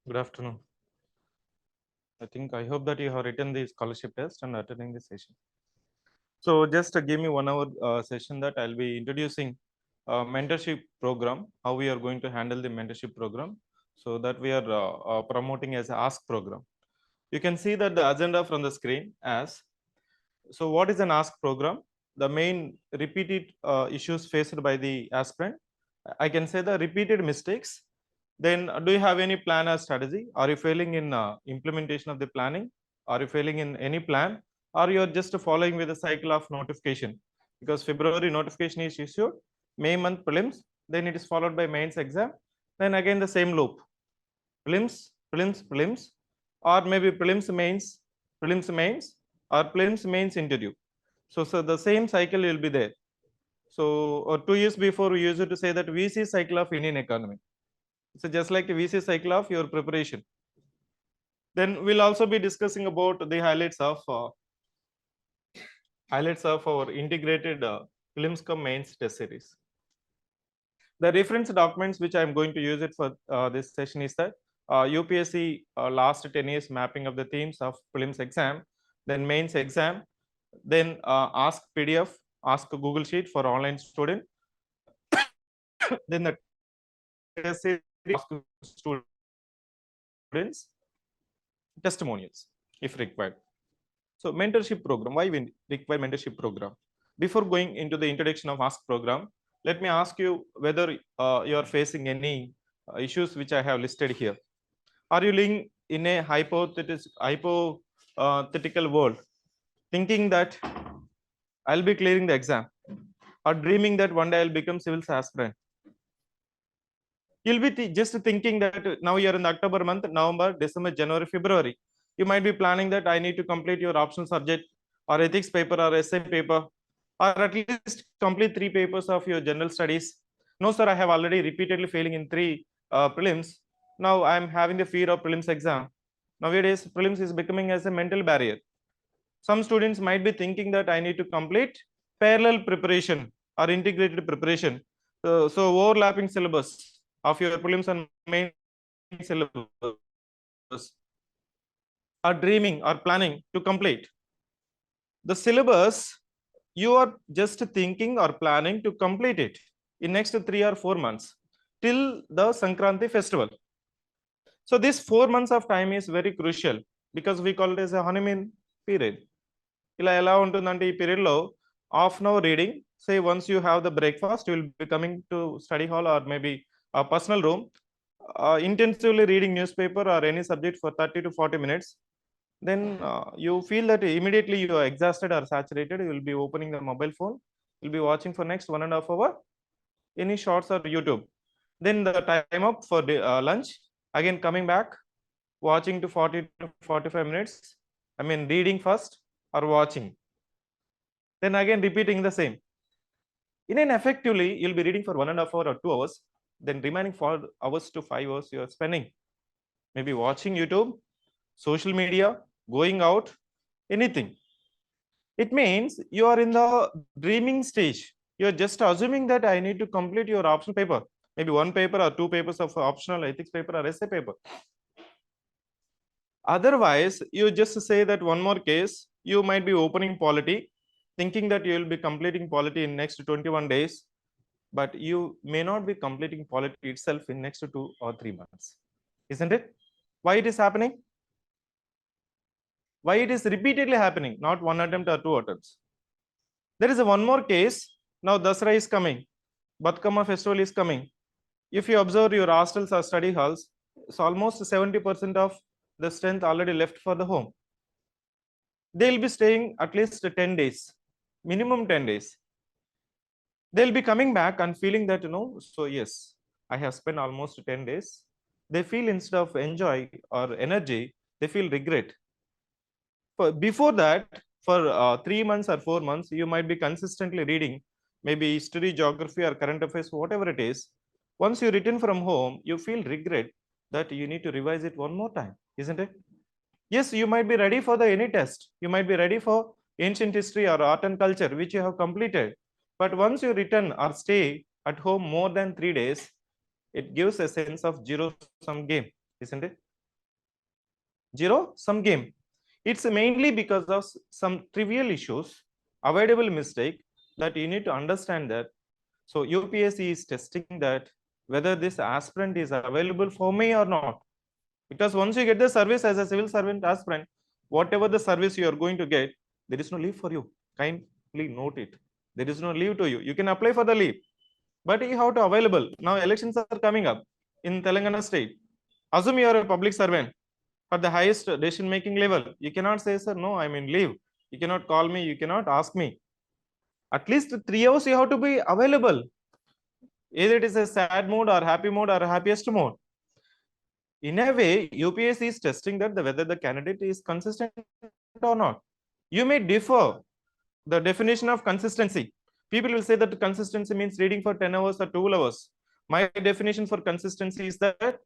Good afternoon. I hope that you have written the scholarship test and attending the session. So just give me 1 hour session that I'll be introducing mentorship program, how we are going to handle the mentorship program, so that we are promoting as a ask program. You can see that the agenda from the screen as, so what is an ask program? The main repeated issues faced by the aspirant. I can say the repeated mistakes. Then do you have any plan or strategy? Are you failing in implementation of the planning? Are you failing in any plan? Or you are just following with the cycle of notification? Because February notification is issued, May month prelims, then it is followed by mains exam, then again the same loop. Prelims, or maybe prelims mains, or prelims mains interview. So the same cycle will be there. So 2 years before we used to say that VC cycle of Indian economy. So just like a VC cycle of your preparation. Then we'll also be discussing about the highlights of our integrated prelims cum mains test series. The reference documents which I'm going to use it for this session is that UPSC last 10 years mapping of the themes of prelims exam, then mains exam, then ask PDF, ask Google Sheet for online student, then the test series ask students testimonials if required. So mentorship program, why we require mentorship program? Before going into the introduction of ask program, let me ask you whether you are facing any issues which I have listed here. Are you living in a hypothetical world, thinking that I'll be clearing the exam, or dreaming that one day I'll become civil aspirant? You'll be just thinking that now you're in the October month, November, December, January, February. You might be planning that I need to complete your optional subject or ethics paper or essay paper, or at least complete 3 papers of your general studies. No, sir, I have already repeatedly failing in 3 prelims. Now I'm having the fear of prelims exam. Nowadays, prelims is becoming as a mental barrier. Some students might be thinking that I need to complete parallel preparation or integrated preparation. So overlapping syllabus of your prelims and main syllabus, are dreaming or planning to complete the syllabus. You are just thinking or planning to complete it in next 3 or 4 months till the Sankranti festival. So this 4 months of time is very crucial because we call it as a honeymoon period. ఇలా ఎలా ఉంటుందంటే ఈ period లో half an hour reading, say once you have the breakfast, you will be coming to study hall or maybe a personal room, intensively reading newspaper or any subject for 30 to 40 minutes. Then you feel that immediately you are exhausted or saturated. You will be opening the mobile phone, you'll be watching for next 1.5 hour any shorts or YouTube. Then the time up for the lunch, again coming back, watching to 40 to 45 minutes. I mean reading first or watching, then again repeating the same. In an effectively, you'll be reading for 1.5 hour or 2 hours. Then remaining 4 hours to 5 hours you are spending maybe watching YouTube, social media, going out, anything. It means you are in the dreaming stage. You are just assuming that I need to complete your optional paper, maybe 1 paper or 2 papers of optional ethics paper or essay paper. Otherwise, you just say that one more case, you might be opening polity, thinking that you will be completing polity in next 21 days, but you may not be completing polity itself in next 2 or 3 months. Isn't it? Why it is happening? Why it is repeatedly happening, not 1 attempt or 2 attempts? There is a one more case. Now Dasra is coming, Batkama festival is coming. If you observe your hostels or study halls, it's almost 70% of the strength already left for the home. They will be staying at least 10 days, minimum 10 days. They'll be coming back and feeling that, so yes, I have spent almost 10 days. They feel instead of enjoy or energy, they feel regret. Before that, for 3 months or 4 months, you might be consistently reading maybe history, geography, or current affairs, whatever it is. Once you return from home, you feel regret that you need to revise it one more time, isn't it? Yes, you might be ready for the any test. You might be ready for ancient history or art and culture, which you have completed. But once you return or stay at home more than 3 days, it gives a sense of zero-sum game, isn't it? Zero sum game. It's mainly because of some trivial issues, avoidable mistake that you need to understand that. So UPSC is testing that whether this aspirant is available for me or not. Because once you get the service as a civil servant aspirant, whatever the service you are going to get, there is no leave for you. Kindly note it. There is no leave to you. You can apply for the leave, but you have to available. Now elections are coming up in Telangana state. Assume you are a public servant for the highest decision making level. You cannot say, sir, no, I'm in leave. You cannot call me. You cannot ask me. At least 3 hours you have to be available. Either it is a sad mode or happy mode or happiest mode. In a way, UPSC is testing that whether the candidate is consistent or not. You may differ the definition of consistency. People will say that consistency means reading for 10 hours or 12 hours. My definition for consistency is that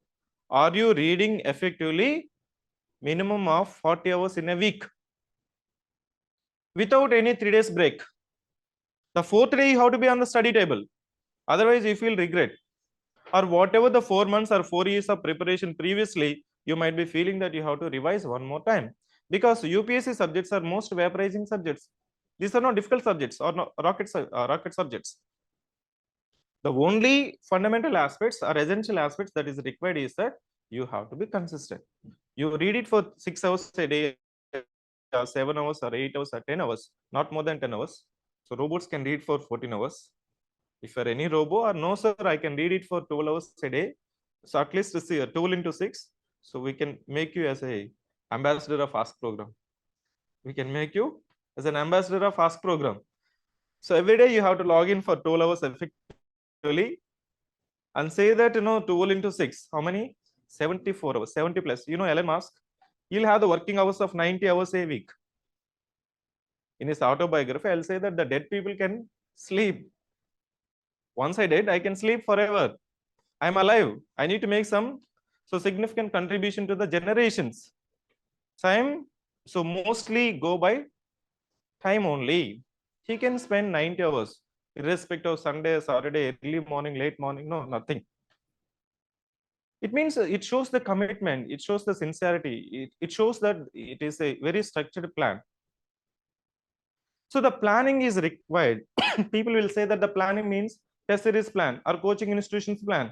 are you reading effectively minimum of 40 hours in a week without any 3 days break. The fourth day you have to be on the study table. Otherwise, you feel regret. Or whatever the 4 months or 4 years of preparation previously, you might be feeling that you have to revise one more time. Because UPSC subjects are most vaporizing subjects. These are not difficult subjects or not rocket subjects. The only fundamental aspects or essential aspects that is required is that you have to be consistent. You read it for 6 hours a day, 7 hours or 8 hours or 10 hours, not more than 10 hours. So robots can read for 14 hours. If you're any robo or no, sir, I can read it for 12 hours a day. So at least see a 12 into 6. So we can make you as a ambassador of Ask program. We can make you as an ambassador of Ask program. So every day you have to log in for 12 hours effectively and say that, 12 into 6. How many? 74 hours, 70 plus. Elon Musk, he'll have the working hours of 90 hours a week. In his autobiography, I'll say that the dead people can sleep. Once I dead, I can sleep forever. I'm alive. I need to make some significant contribution to the generations. So mostly go by time only. He can spend 90 hours, irrespective of Sunday, Saturday, early morning, late morning, no, nothing. It means it shows the commitment, it shows the sincerity, it shows that it is a very structured plan. So the planning is required. People will say that the planning means test series plan or coaching institutions plan.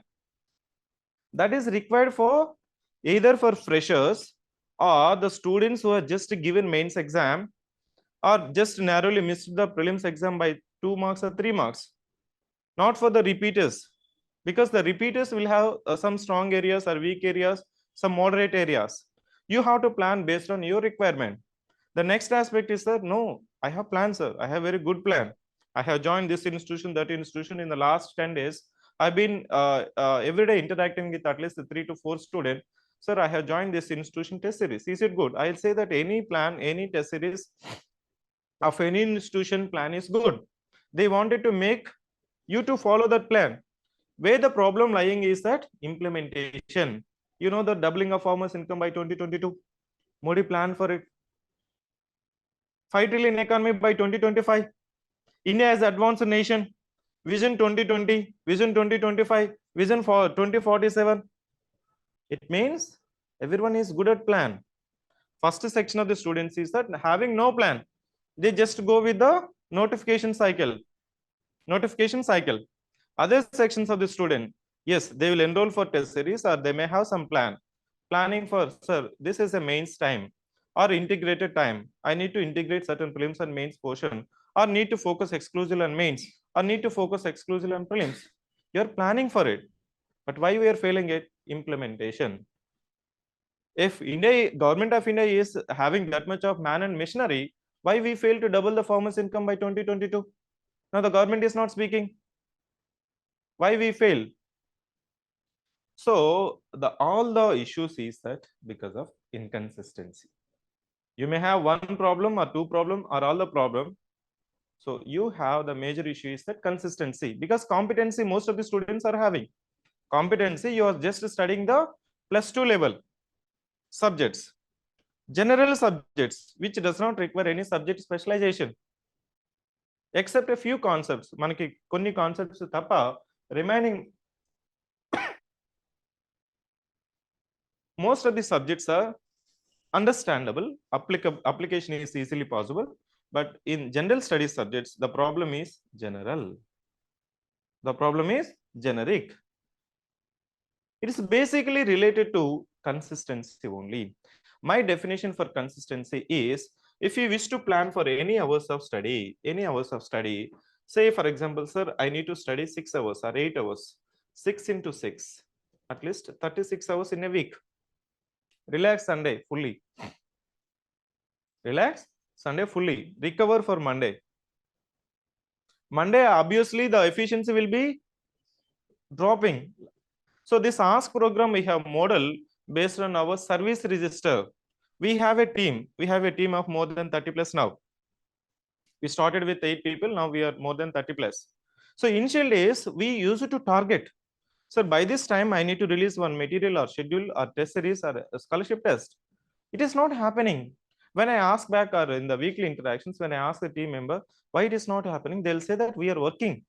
That is required for either for freshers or the students who are just given mains exam or just narrowly missed the prelims exam by 2 marks or 3 marks. Not for the repeaters, because the repeaters will have some strong areas or weak areas, some moderate areas. You have to plan based on your requirement. The next aspect is that, no, I have plans, sir. I have very good plan. I have joined this institution, that institution in the last 10 days. I've been every day interacting with at least 3 to 4 students. Sir, I have joined this institution test series. Is it good? I'll say that any plan, any test series of any institution plan is good. They wanted to make you to follow that plan. Where the problem lying is that implementation. The doubling of farmers' income by 2022. Modi plan for it. 5 trillion economy by 2025. India is advanced nation. Vision 2020, Vision 2025, Vision for 2047. It means everyone is good at plan. First section of the students is that having no plan, they just go with the notification cycle. Other sections of the student, yes, they will enroll for test series or they may have some planning for, sir, this is a mains time or integrated time. I need to integrate certain prelims and mains portion, or need to focus exclusively on mains, or need to focus exclusively on prelims. You're planning for it, but why we are failing at implementation? If government of India is having that much of man and machinery, why we fail to double the farmers' income by 2022? Now the government is not speaking. Why we fail? So all the issues is that because of inconsistency. You may have one problem or two problem or all the problem. So you have the major issue is that consistency, because competency most of the students are having. Competency, you are just studying the +2 level subjects, general subjects, which does not require any subject specialization, except a few concepts. Manaki konni concepts tappa remaining most of the subjects are understandable, application is easily possible, but in general studies subjects, the problem is general. The problem is generic. It is basically related to consistency only. My definition for consistency is, if you wish to plan for any hours of study, say for example, sir, I need to study 6 hours or 8 hours, 6 into 6, at least 36 hours in a week. Relax Sunday fully. Relax Sunday fully. Recover for Monday. Monday, obviously, the efficiency will be dropping. So this ask program we have model based on our service register. We have a team. We have a team of more than 30 plus now. We started with 8 people. Now we are more than 30 plus. So initial days, we used to target. So by this time, I need to release one material or schedule or test series or a scholarship test. It is not happening. When I ask back or in the weekly interactions, when I ask the team member why it is not happening, they'll say that we are working.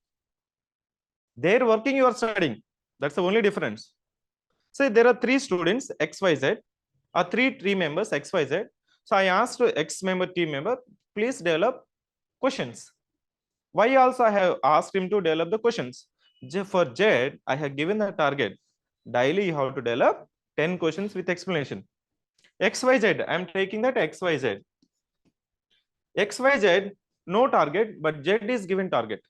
They're working, you are studying. That's the only difference. So there are 3 students, XYZ, or 3 team members, XYZ. So I asked X member team member, please develop questions. Y also I have asked him to develop the questions. For Z, I have given the target. Daily you have to develop 10 questions with explanation. XYZ, I am taking that XYZ. XYZ, no target, but Z is given target.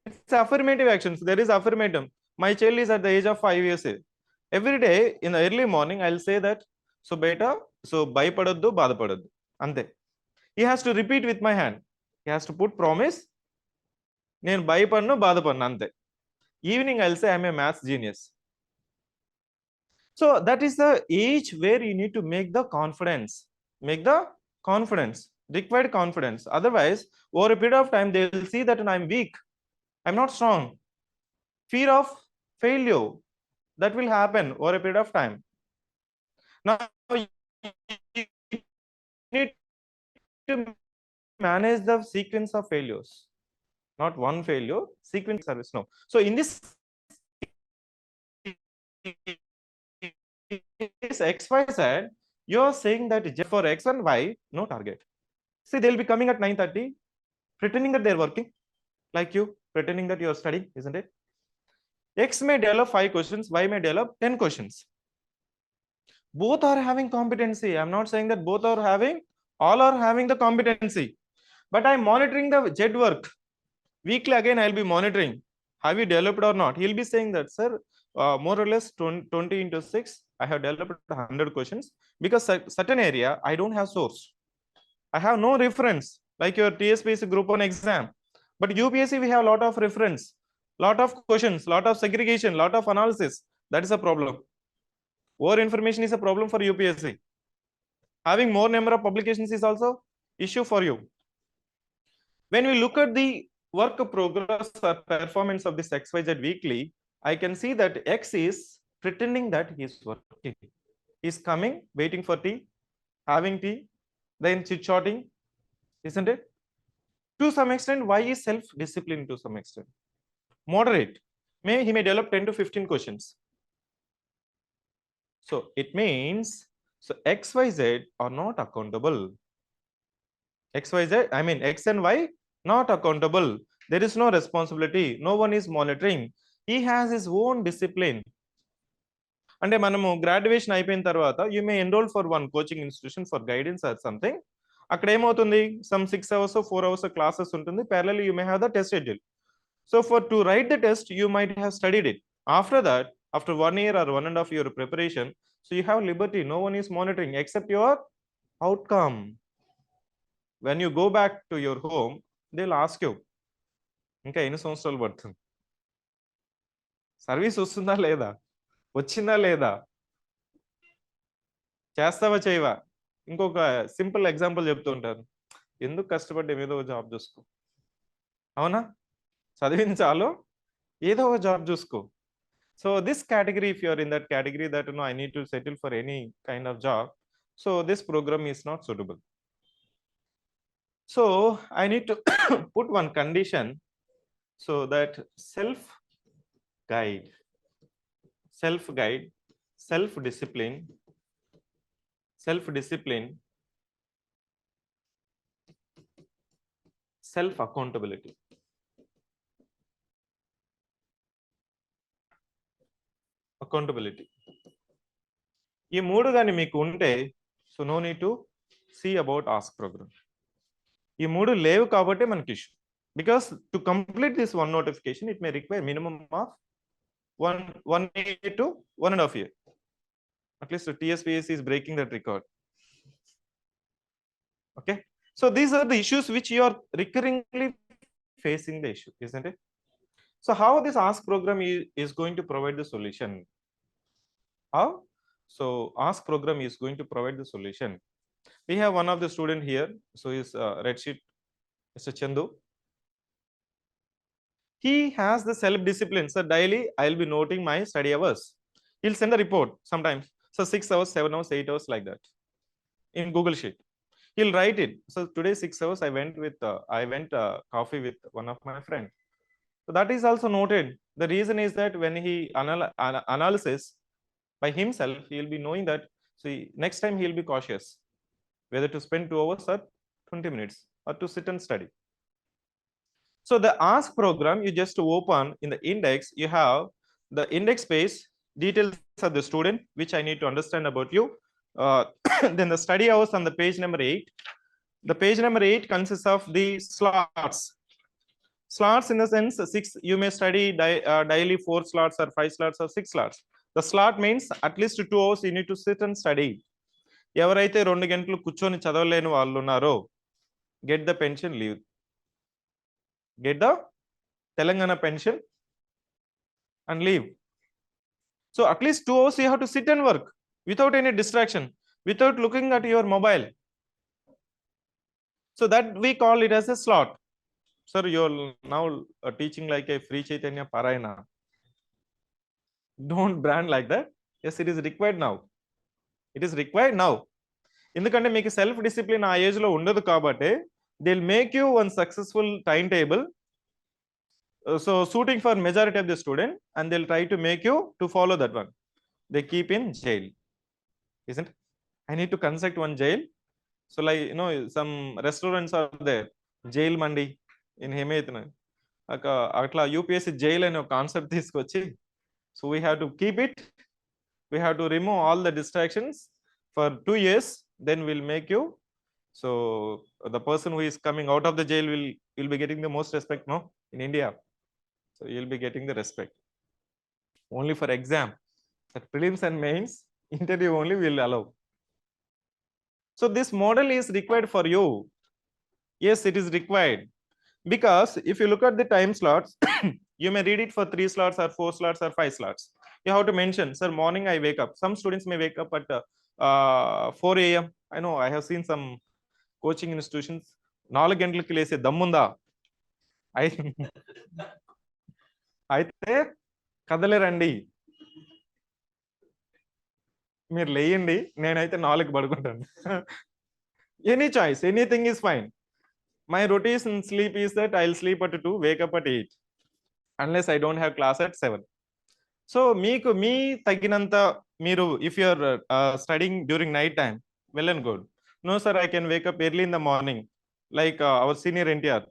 It's affirmative actions. There is affirmative. My child is at the age of 5 years. Every day in the early morning, I'll say that, so beta, so bhayapadaddu, badapadaddu. Ante. He has to repeat with my hand. He has to put promise. Nenu bhayapadnu, badapadnu. Ante. Evening, I'll say I'm a maths genius. So that is the age where you need to make the confidence. Make the confidence, required confidence. Otherwise, over a period of time, they will see that I'm weak. I'm not strong. Fear of failure, that will happen over a period of time. Now, you need to manage the sequence of failures. Not one failure, sequence service. No. So in this XYZ, you are saying that just for X and Y, no target. See, they'll be coming at 9:30, pretending that they're working, like you, pretending that you're studying, isn't it? X may develop 5 questions, Y may develop 10 questions. Both are having competency. I'm not saying that both are having, all are having the competency. But I'm monitoring the Z work. Weekly again, I'll be monitoring. Have you developed or not? He'll be saying that, sir, more or less 20 into 6, I have developed 100 questions. Because certain area, I don't have source. I have no reference, like your tspsc group 1 exam. But UPSC, we have a lot of reference, lot of questions, lot of segregation, lot of analysis. That is a problem. Over information is a problem for UPSC. Having more number of publications is also issue for you. When we look at the work progress or performance of this XYZ weekly, I can see that X is pretending that he is working. He's coming, waiting for tea, having tea, then chit-chatting, isn't it? To some extent, Y is self-disciplined to some extent. Moderate. He may develop 10 to 15 questions. So it means, so XYZ are not accountable. XYZ, I mean X and Y, not accountable. There is no responsibility. No one is monitoring. He has his own discipline. అంటే మనము graduation అయిపోయిన తర్వాత you may enrol for one coaching institution for guidance or something. అక్కడ ఏమవుతుంది, some 6 hours 4 hours classes ఉంటుంది. Parallel you may have the test schedule. So for to right the test you might have studied it. After that, after 1 year or 1.5 year preparation, so you have liberty. No one is monitoring except your outcome. When you go back to your home, they'll ask you, ఇంకా ఎన్ని సంవత్సరాలు పడుతుంది, service వస్తుందా లేదా, వచ్చిందా లేదా, చేస్తావా చేయవా. ఇంకొక సింపుల్ ఎగ్జాంపుల్ చెప్తూ ఉంటారు, ఎందుకు కష్టపడ్డా ఏదో ఒక జాబ్ చూసుకో. అవునా, చదివింది చాలు, ఏదో ఒక జాబ్ చూసుకో. So this category, if you are in that category that I need to settle for any kind of job, so this program is not suitable. So I need to put one condition, so that self guide, self discipline, self-discipline, self-accountability. Accountability. ఈ మూడు కానీ మీకు ఉంటే, so no need to see about ask programme. ఈ మూడు లేవు కాబట్టి మనకి issue. Because to complete this one notification it may require minimum of 1 year to 1.5 years. At least TSPSC is breaking that record. Okay, so these are the issues which you are recurringly facing the issue, isn't it? So how this ask program is going to provide the solution? How? So ask program is going to provide the solution. We have one of the student here, so his red sheet, Mr. Chandu. He has the self discipline. So daily I'll be noting my study hours. He'll send a report sometimes, so 6 hours, 7 hours, 8 hours, like that, in Google Sheet. He'll write it. So today 6 hours I went coffee with one of my friends. So that is also noted. The reason is that when he analysis by himself, he'll be knowing that, see, next time he'll be cautious whether to spend 2 hours or 20 minutes or to sit and study. So the ask program, you just open in the index, you have the index page, details of the student, which I need to understand about you. Then the study hours on the page number 8. The page number 8 consists of the slots. Slots in the sense 6, you may study daily 4 slots or 5 slots or 6 slots. The slot means at least 2 hours you need to sit and study. ఎవరైతే 2 గంటలు కూర్చొని చదవలేని వాళ్ళు ఉన్నారో, get the pension leave. Get the Telangana pension and leave. So at least 2 hours you have to sit and work without any distraction, without looking at your mobile. So that we call it as a slot. Sir, you're now teaching like a free Chaitanya Parayana. Don't brand like that. Yes, it is required now. It is required now. ఎందుకంటే మీకు self discipline ఆ age లో ఉండదు కాబట్టి they will make you one successful time table. So suiting for majority of the student, and they'll try to make you to follow that one. They keep in jail, isn't it? I need to construct one jail. So like, you know, some restaurants are there, jail mandi in Himayatna. Atla UPSC jail and a concept తీసుకొచ్చి, so we have to keep it. We have to remove all the distractions for 2 years. Then we'll make you. So the person who is coming out of the jail will be getting the most respect, no, in India. So you'll be getting the respect. Only for exam, that prelims and mains, interview only will allow. So this model is required for you. Yes, it is required. Because if you look at the time slots, you may read it for 3 slots or 4 slots or 5 slots. You have to mention, sir, morning I wake up. Some students may wake up at 4 a.m. I know, I have seen some coaching institutions, 4 గంటలకు లేసే దమ్ముందా అయితే కదలేరండి, మీరు లేయండి, నేనైతే 4కి పడుకుంటాను. Any choice, anything is fine. My rotation sleep is that I'll sleep at 2, wake up at 8, unless I don't have class at 7. So మీకు మీ తగినంత మీరు, if you are studying during night time, well and good. No sir, I can wake up early in the morning, like our senior NTR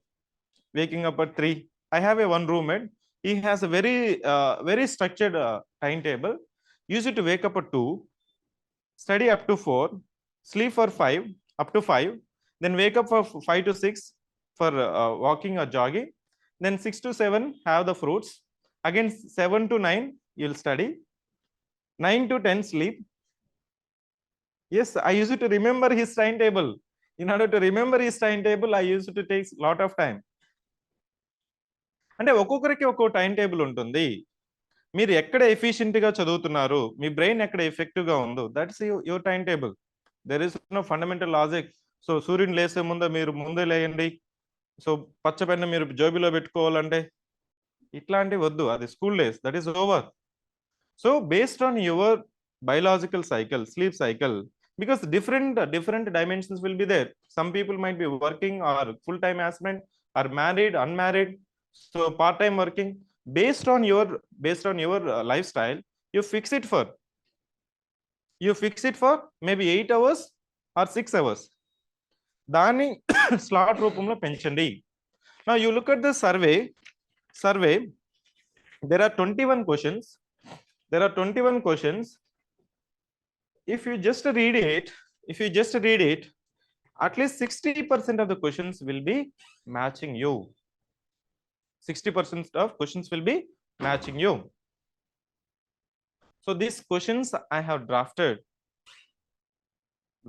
waking up at 3. I have one roommate, he has a very structured timetable. Used to wake up at 2, study up to 4, sleep for 5, up to 5, then wake up for 5 to 6 for walking or jogging, then 6 to 7 have the fruits, again 7 to 9 you'll study, 9 to 10 sleep. Yes, I used to remember his timetable. In order to remember his timetable, I used to take a lot of time. అంటే ఒక్కొక్కరికి ఒక్కో time table ఉంటుంది. మీరు ఎక్కడ ఎఫిషియెంట్గా చదువుతున్నారు, మీ brain ఎక్కడ ఎఫెక్టివ్గా ఉందో, that's your time table. There is no fundamental logic. So సూర్యుని లేసే మీరు ముందే లేయండి, సో పచ్చ పెన్ను మీరు జోబిలో పెట్టుకోవాలంటే ఇట్లాంటివి వద్దు, అది school days, that is over. So based on your biological cycle, sleep cycle, because different dimensions will be there. Some people might be working or full-time aspirant, or married, unmarried, so part-time working. Based on your lifestyle, you fix it for. You fix it for maybe 8 hours or 6 hours. దాన్ని slot రూపంలో పెంచండి. Now you look at the survey, there are 21 questions. There are 21 questions. If you just read it, at least 60% of the questions will be matching you. 60% of questions will be matching you. So these questions I have drafted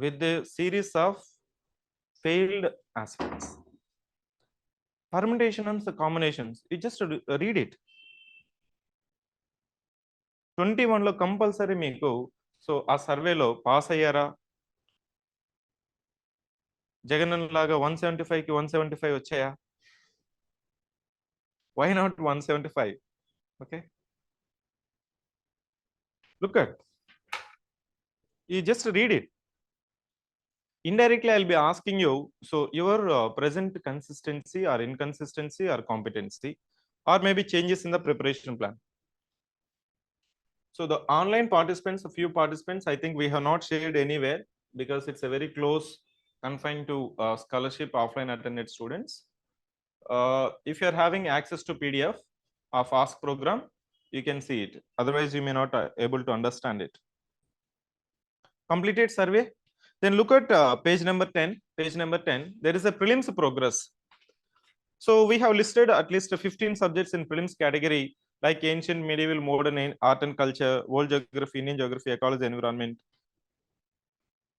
with the series of failed aspects. Permutation and the combinations, you just read it. 21 లో compulsory మీకు so ఆ సర్వేలో pass అయ్యారా, జగన్ లాగా 175 కి 175 వచ్చాయా? Why not 175? Okay, look at, you just read it. Indirectly I'll be asking you, so your present consistency or inconsistency or competency, or maybe changes in the preparation plan. So the online participants, a few participants, I think we have not shared anywhere because it's a very close confined to scholarship offline attended students. If you are having access to PDF of Ask program, you can see it. Otherwise, you may not able to understand it. Completed survey. Then look at page number 10. Page number 10. There is a prelims progress. So we have listed at least 15 subjects in prelims category, like ancient, medieval, modern, art and culture, world geography, Indian geography, ecology, environment,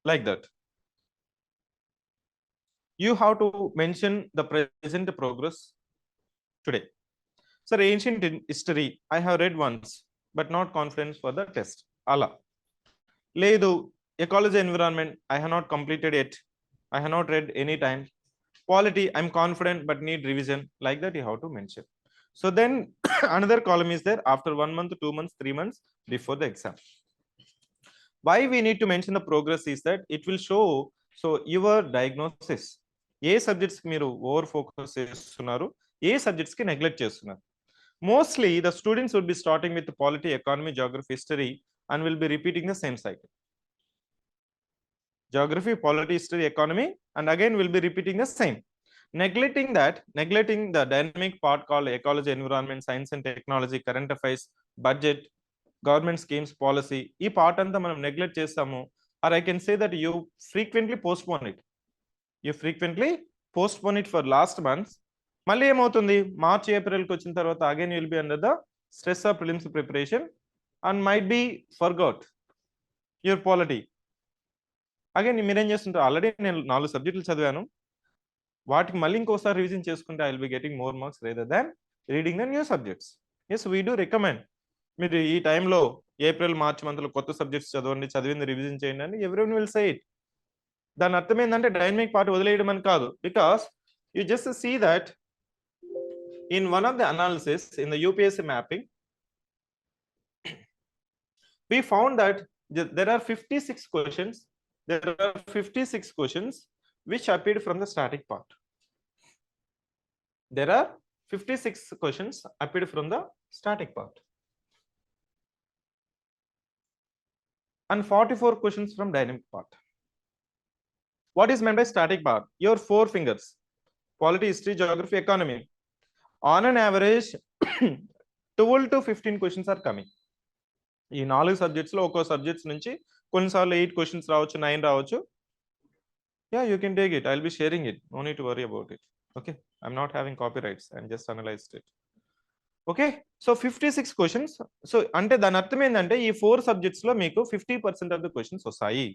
like that. You have to mention the present progress today. Sir, ancient history, I have read once, but not confidence for the test. Allah. Ledu, ecology, environment, I have not completed it. I have not read any time. Polity, I'm confident, but need revision. Like that, you have to mention. So then another column is there after 1 month, 2 months, 3 months before the exam. Why we need to mention the progress is that it will show so your diagnosis. A subjects మీరు over focus చేస్తున్నారు, ఏ subjects కి neglect చేస్తున్నారు. Mostly the students would be starting with polity, economy, geography, history and will be repeating the same cycle. Geography, polity, history, economy, and again will be repeating the same. Neglecting the dynamic part called ecology, environment, science and technology, current affairs, budget, government schemes, policy. ఈ part అంతా మనం neglect చేస్తాము, or I can say that you frequently postpone it. You frequently postpone it for last months. మళ్ళీ ఏమవుతుంది, March ఏప్రిల్కి వచ్చిన తర్వాత again will be under the stress of prelims preparation and might be forgot your polity. Again మీరేం చేస్తుంటారు, already నేను 4 సబ్జెక్టులు చదివాను, వాటికి మళ్ళీ ఇంకోసారి రివిజన్ చేసుకుంటే I will be getting more marks rather than reading the new subjects. Yes, we do recommend. మీరు ఈ టైంలో ఏప్రిల్ మార్చ్ మంత్లో కొత్త సబ్జెక్ట్స్ చదవండి, చదివింది రివిజన్ చేయండి అని ఎవ్రీవన్ విల్ సే ఇట్. దాని అర్థం ఏంటంటే డైనమిక్ పార్ట్ వదిలేయడం అని కాదు, because you just see that in one of the analysis in the UPSC mapping, we found that there are 56 questions. There are 56 questions which appeared from the static part. There are 56 questions appeared from the static part, and 44 questions from dynamic part. What is meant by static part? Your 4 fingers: polity, history, geography, economy. On an average 12 to 15 questions are coming. ఈ 4 subjects లో ఒక్కో subjects నుంచి కొన్నిసార్లు 8 questions రావచ్చు, 9 రావచ్చు. Yeah, you can take it, I will be sharing it, no need to worry about it. Okay, I'm not having copy rights, I'm just analysed it. Okay, so 56 questions. సో అంటే దాని అర్థం ఏంటంటే ఈ 4 సబ్జెక్ట్స్ లో మీకు 50% ఆఫ్ ద క్వశ్చన్స్ వస్తాయి.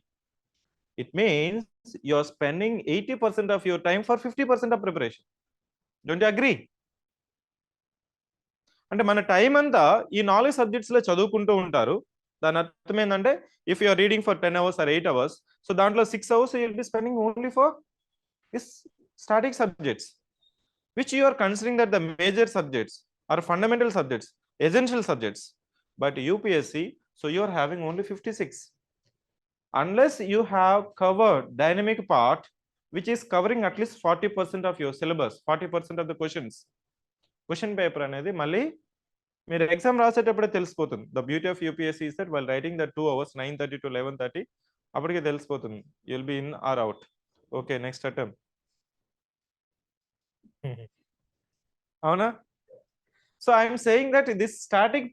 It means you are spending 80% of your time for 50% of preparation. Don't you agree? అంటే మన టైం అంతా ఈ 4 సబ్జెక్ట్స్ లో చదువుకుంటూ ఉంటారు. దాని అర్థం ఏంటంటే if you are reading for 10 hours or 8 hours, సో దాంట్లో 6 hours you will be spending only for this static subjects, which you are considering that the major subjects are fundamental subjects, essential subjects. But UPSC, so you are having only 56. Unless you have covered dynamic part, which is covering at least 40% of your syllabus, 40% of the questions. Question paper అనేది మళ్ళీ మీరు exam రాసేటప్పుడే తెలిసిపోతుంది. The beauty of UPSC is that while writing the 2 hours 9:30 to 11:30 అప్పటికే తెలిసిపోతుంది. You will be in or out. Okay, next attempt. అవునా? So I'm saying that this static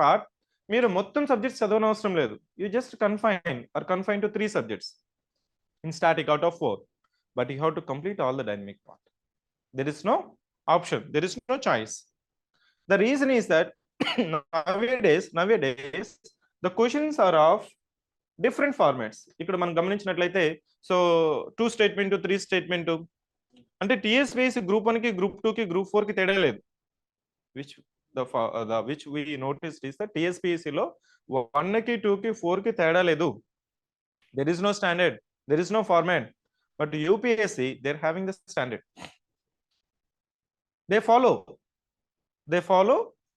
part మీరు మొత్తం సబ్జెక్ట్స్ చదవనవసరం లేదు. You just confine to 3 subjects in static out of 4, but you have to complete all the dynamic part. There is no option, there is no choice. The reason is that nowadays the questions are of different formats. ఇక్కడ మనం గమనించినట్లయితే so 2 statement 3 statement అంటే TSPSC group 1 కి group 2 కి group 4 కి తేడా లేదు. which we noticed is that TSPSC లో 1 కి 2 కి 4 కి తేడా లేదు. There is no standard, there is no format, but UPSC they're having the standard. They follow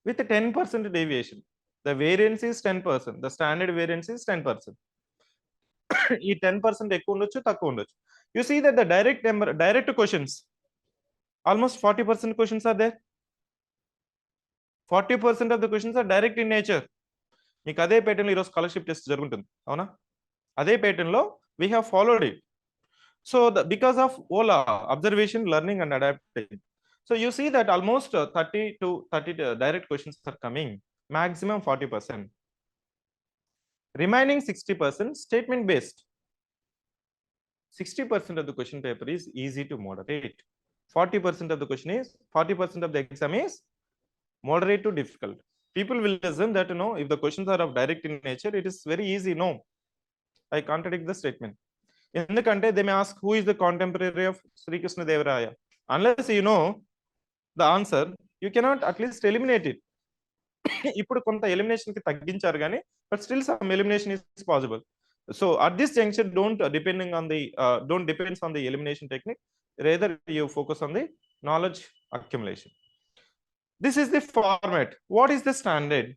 with a 10% deviation. The variance is 10%, the standard variance is 10%. ఈ 10% ఎక్కువ ఉండొచ్చు, తక్కువ ఉండొచ్చు. You see that the direct questions, almost 40% questions are there. 40% of the questions are direct in nature. మీకు అదే pattern లో ఈరోజు scholarship test జరుగుతుంది, అవునా? అదే ప్యాటర్న్ లో we have followed it. So because of OLA, observation, learning and adapting. So you see that almost 30 direct questions are coming, maximum 40%. Remaining 60% statement based. 60% of the question paper is easy to moderate. 40% of the exam is moderate to difficult. People will assume that if the questions are of direct in nature, it is very easy. No, I contradict the statement. ఎందుకంటే they may ask who is the contemporary of Sri Krishna Deva Raya. Unless you know the answer, you cannot at least eliminate it. ఇప్పుడు కొంత elimination కి తగ్గించారు కానీ but still some elimination is possible. So at this junction don't depends on the elimination technique, rather you focus on the knowledge accumulation. This is the format. What is the standard?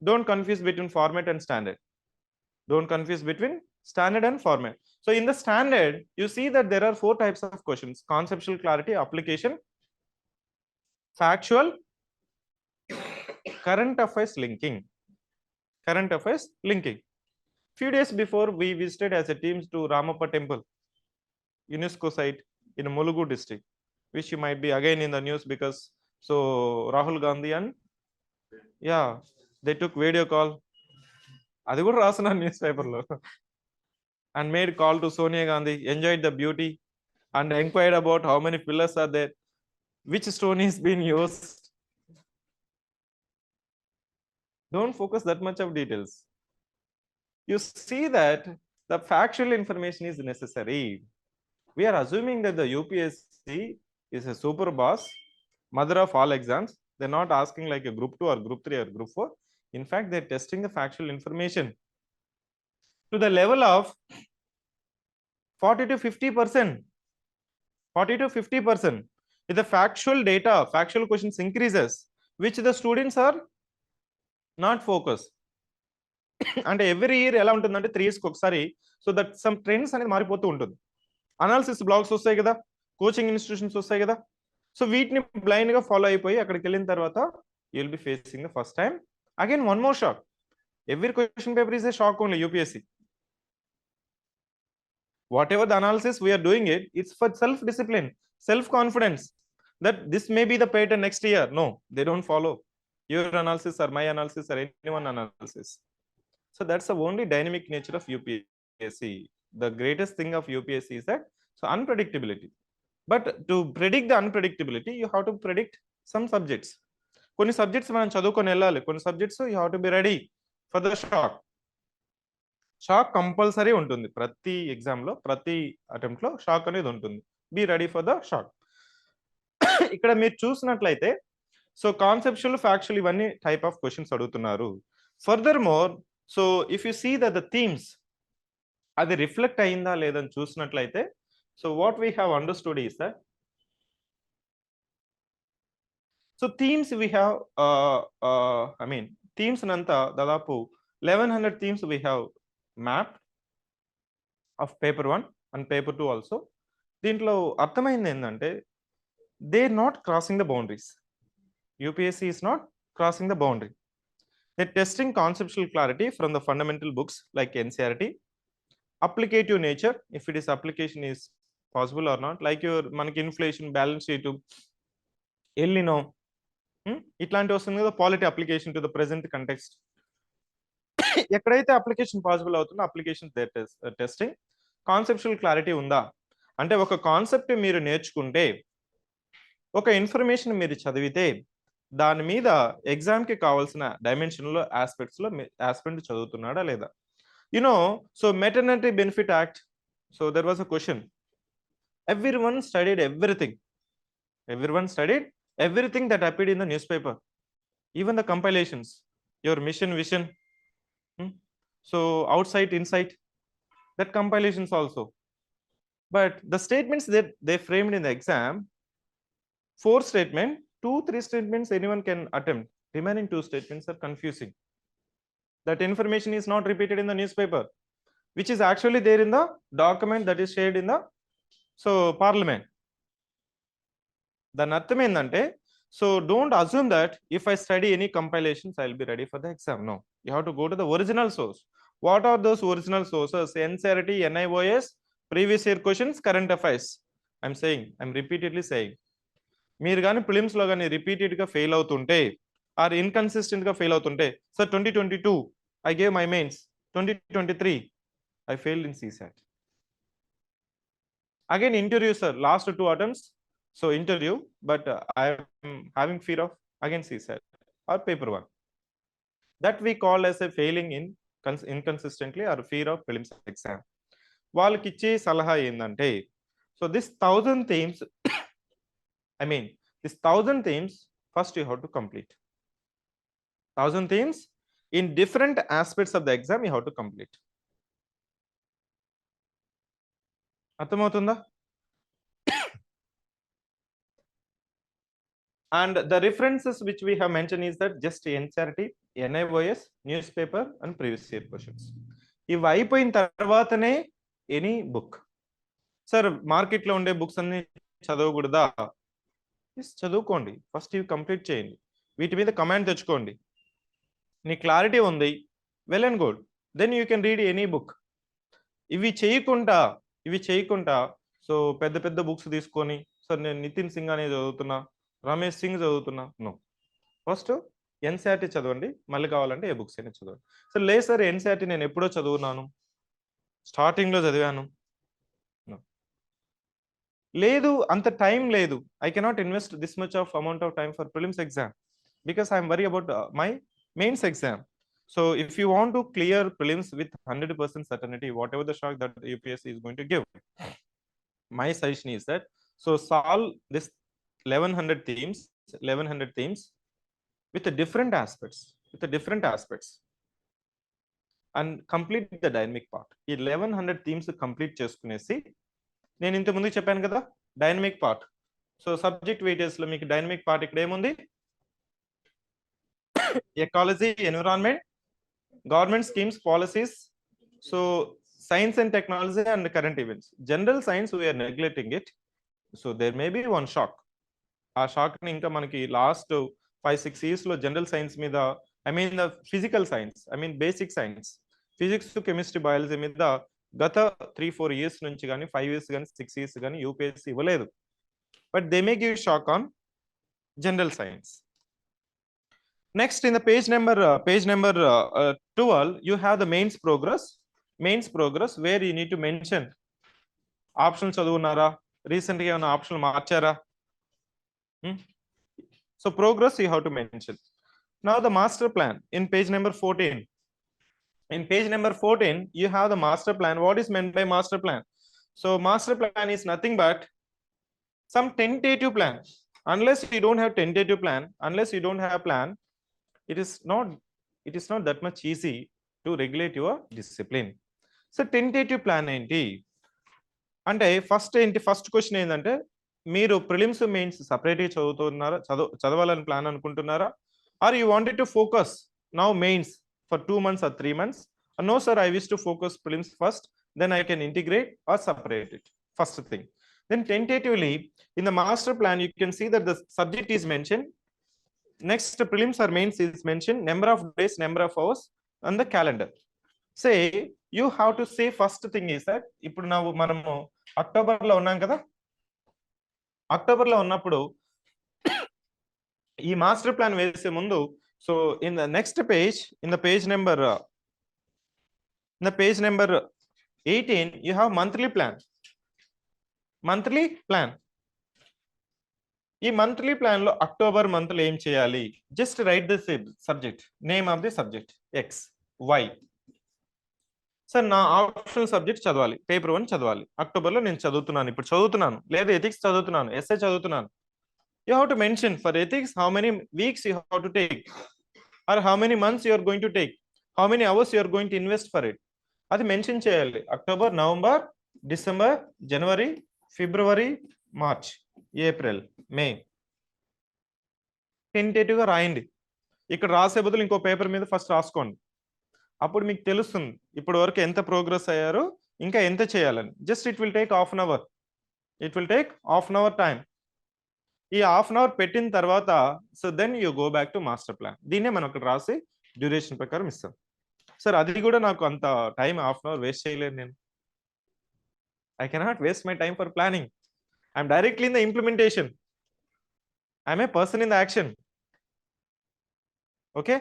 Don't confuse between format and standard. Don't confuse between standard and format. So in the standard, you see that there are 4 types of questions: conceptual clarity, application, factual, current affairs linking. Few days before, we visited as a team to Ramappa Temple, UNESCO site in Mulugu district, which you might be again in the news because so Rahul Gandhi and they took video call. అది కూడా రాసిన news పేపర్లో. And made call to Sonia Gandhi, enjoyed the beauty and inquired about how many pillars are there, which stone is being used. Don't focus that much of details. You see that the factual information is necessary. We are assuming that the UPSC is a super boss, mother of all exams. They're not asking like a group 2 or group 3 or group 4. In fact, they're testing the factual information to the level of 40 to 50%. 40 to 50%. If the factual questions increases, which the students are not focused. అంటే every year ఎలా ఉంటుందంటే 3 years ఒకసారి so that some trends అనేది మారిపోతూ ఉంటుంది. Analysis blogs వస్తాయి కదా, coaching institutions వస్తాయి కదా, సో వీటిని బ్లైండ్ గా ఫాలో అయిపోయి అక్కడికి వెళ్ళిన తర్వాత you will B facing the first time again one more shock. Every question paper is a shock only UPSC. Whatever the analysis we are doing it's for self discipline, self confidence that this may be the pattern next year. No, they don't follow your analysis or my analysis or anyone analysis. So that's the only dynamic nature of UPSC. The greatest thing of UPSC is that so unpredictability. But to predict the unpredictability, you have to predict some subjects. కొన్ని subjects మనం చదువుకొని వెళ్ళాలి, కొన్ని subjects you have to be ready for the shock compulsory ఉంటుంది. ప్రతి exam లో ప్రతి attempt లో షాక్ అనేది ఉంటుంది. Be ready for the shock. ఇక్కడ మీరు చూసినట్లయితే సో కాన్సెప్చువల్, ఫ్యాక్చువల్ ఇవన్నీ టైప్ ఆఫ్ క్వశ్చన్స్ అడుగుతున్నారు. Further more so if you see that the themes అది రిఫ్లెక్ట్ అయిందా లేదని చూసినట్లయితే so what we have understood is that so themes we have themes నంతా దాదాపు 1100 themes we have map of paper 1 and paper 2 also. దీంట్లో అర్థమైంది ఏంటంటే they not crossing the boundaries. UPSC is not crossing the boundary. They're testing conceptual clarity from the fundamental books like NCERT, applicative nature, if it is application is possible or not, like your మనకి inflation, balance sheet, El Nino, ఇట్లాంటి వస్తుంది కదా, polity application to the present context. ఎక్కడైతే application possible అవుతుందో application testing. Conceptual clarity ఉందా అంటే ఒక concept మీరు నేర్చుకుంటే, ఒక ఇన్ఫర్మేషన్ మీరు చదివితే దాని మీద ఎగ్జామ్కి కావాల్సిన డైమెన్షన్లో ఆస్పెక్ట్స్లో ఆస్పెక్ట్ చదువుతున్నాడా లేదా. So maternity benefit act, so there was a question. Everyone studied everything. Everyone studied everything that appeared in the newspaper, even the compilations, your mission, vision, so outside, inside, that compilations also. But the statements that they framed in the exam, 4 statements, 2-3 statements anyone can attempt. Remaining 2 statements are confusing. That information is not repeated in the newspaper, which is actually there in the document that is shared in the parliament. దాని అర్థం ఏంటంటే, so don't assume that if I study any compilations I will be ready for the exam. No, you have to go to the original source. What are those original sources? NCERT, NIOS, previous year questions, current affairs. I'm repeatedly saying, మీరు కానీ ప్రిలిమ్స్లో కానీ రిపీటెడ్గా fail అవుతుంటే or ఇన్కన్సిస్టెంట్గా fail అవుతుంటే, sir 2022 I gave my mains, 2023 I failed in CSAT. Again interview, sir, last 2 attempts, so interview, but I am having fear of again CSAT or paper 1. That we call as a failing in inconsistently or fear of prelims exam. వాళ్ళకి ఇచ్చే సలహా ఏంటంటే, so this 1000 themes this 1000 themes first you have to complete. 1000 themes in different aspects of the exam you have to complete. అర్థమవుతుందా? And the references which we have mentioned is that just NCERT, NIOS, newspaper and previous year questions. ఇవి అయిపోయిన తర్వాతనే any book. Sir మార్కెట్లో ఉండే books అన్ని చదవకూడదా? చదువుకోండి, first ఇవి complete చేయండి, వీటి మీద కమాండ్ తెచ్చుకోండి. నీ క్లారిటీ ఉంది, well and good, then you can read any book. ఇవి చేయకుండా సో పెద్ద పెద్ద బుక్స్ తీసుకొని, సార్ నేను నితిన్ సింగ్ అనేది చదువుతున్నా, రమేష్ సింగ్ చదువుతున్నా, నో. ఫస్ట్ NCERT చదవండి, మళ్ళీ కావాలంటే ఏ బుక్స్ అయినా చదవండి. సో లేదు సార్ NCERT నేను ఎప్పుడో చదువున్నాను, స్టార్టింగ్లో చదివాను, లేదు అంత టైం లేదు, I cannot invest this much of amount of time for prelims exam because I'm worry about my mains exam. So if you want to clear prelims with 100% certainty, whatever the shock that UPSC is going to give, my suggestion is that, so solve this 1100 themes with the different aspects and complete the dynamic part. ఈ 1100 themes complete చేసుకునేసి, నేను ఇంత ముందు చెప్పాను కదా dynamic part. So subject weightage లో మీకు dynamic part ఇక్కడ ఏముంది? Ecology, environment, government schemes, policies, so science and technology and current events. General science we are neglecting it, so there may be one shock. ఆ shock ని ఇంకా మనకి last 5-6 years లో general science మీద, the physical science, basic science, physics, chemistry, biology మీద గత 3-4 years నుంచి కానీ 5 years కానీ 6 years కానీ UPSC ఇవ్వలేదు. But they may give shock on general science. Next, in the page number 12, you have the mains progress where you need to mention options చదువున్నారా, రీసెంట్గా ఏమైనా option మార్చారా. So progress you have to mention. Now the master plan in page number 14. In page number 14, you have the master plan. What is meant by master plan? So master plan is nothing but some tentative plan. Unless you don't have tentative plan, unless you don't have plan, it is not that much easy to regulate your discipline. So tentative plan ఏంటి అంటే, first question ఏంటంటే, మీరు prelims mains సపరేట్గా చదవాలని plan అనుకుంటున్నారా, or you wanted to focus now mains for 2 months or 3 months? No sir, I wish to focus prelims first, then I can integrate or separate it. First thing. Then tentatively in the master plan you can see that the subject is mentioned, Next, prelims or mains is mentioned, number of days, number of hours on the calendar. Say, you have to say first thing is that, ఇప్పుడు మనము అక్టోబర్లో ఉన్నాం కదా, అక్టోబర్లో ఉన్నప్పుడు ఈ master plan వేసే ముందు, so in the next page, in the page number 18, you have monthly plan. Monthly plan. ఈ మంత్లీ ప్లాన్ లో అక్టోబర్ మంత్ లో ఏం చేయాలి? Just write the subject, name of the subject X Y. Sir నా optional subject చదవాలి, paper 1 చదవాలి, October లో నేను చదువుతున్నాను, ఇప్పుడు చదువుతున్నాను, లేదా ఎథిక్స్ చదువుతున్నాను, ఎస్ఏ చదువుతున్నాను. You have to mention for ethics how many weeks you have to take, or how many months you are going to take, how many hours you are going to invest for it. అది mention చేయాలి. October, November, December, జనవరి, ఫిబ్రవరి, March, April, మే. టెంటేటివ్గా రాయండి. ఇక్కడ రాసే బదులు ఇంకో paper మీద first రాసుకోండి. అప్పుడు మీకు తెలుస్తుంది ఇప్పటి వరకు ఎంత ప్రోగ్రెస్ అయ్యారో, ఇంకా ఎంత చేయాలని. Just it will take half an hour. It will take half an hour time. ఈ హాఫ్ అన్ అవర్ పెట్టిన తర్వాత, so then you go back to master plan. దీన్నే మనం అక్కడ రాసి డ్యూరేషన్ ప్రకారం ఇస్తాం. సార్ అది కూడా నాకు అంత time half an hour waste చేయలేను నేను. I cannot waste my time for planning. I'm directly in the implementation. I'm a person in the action. Okay.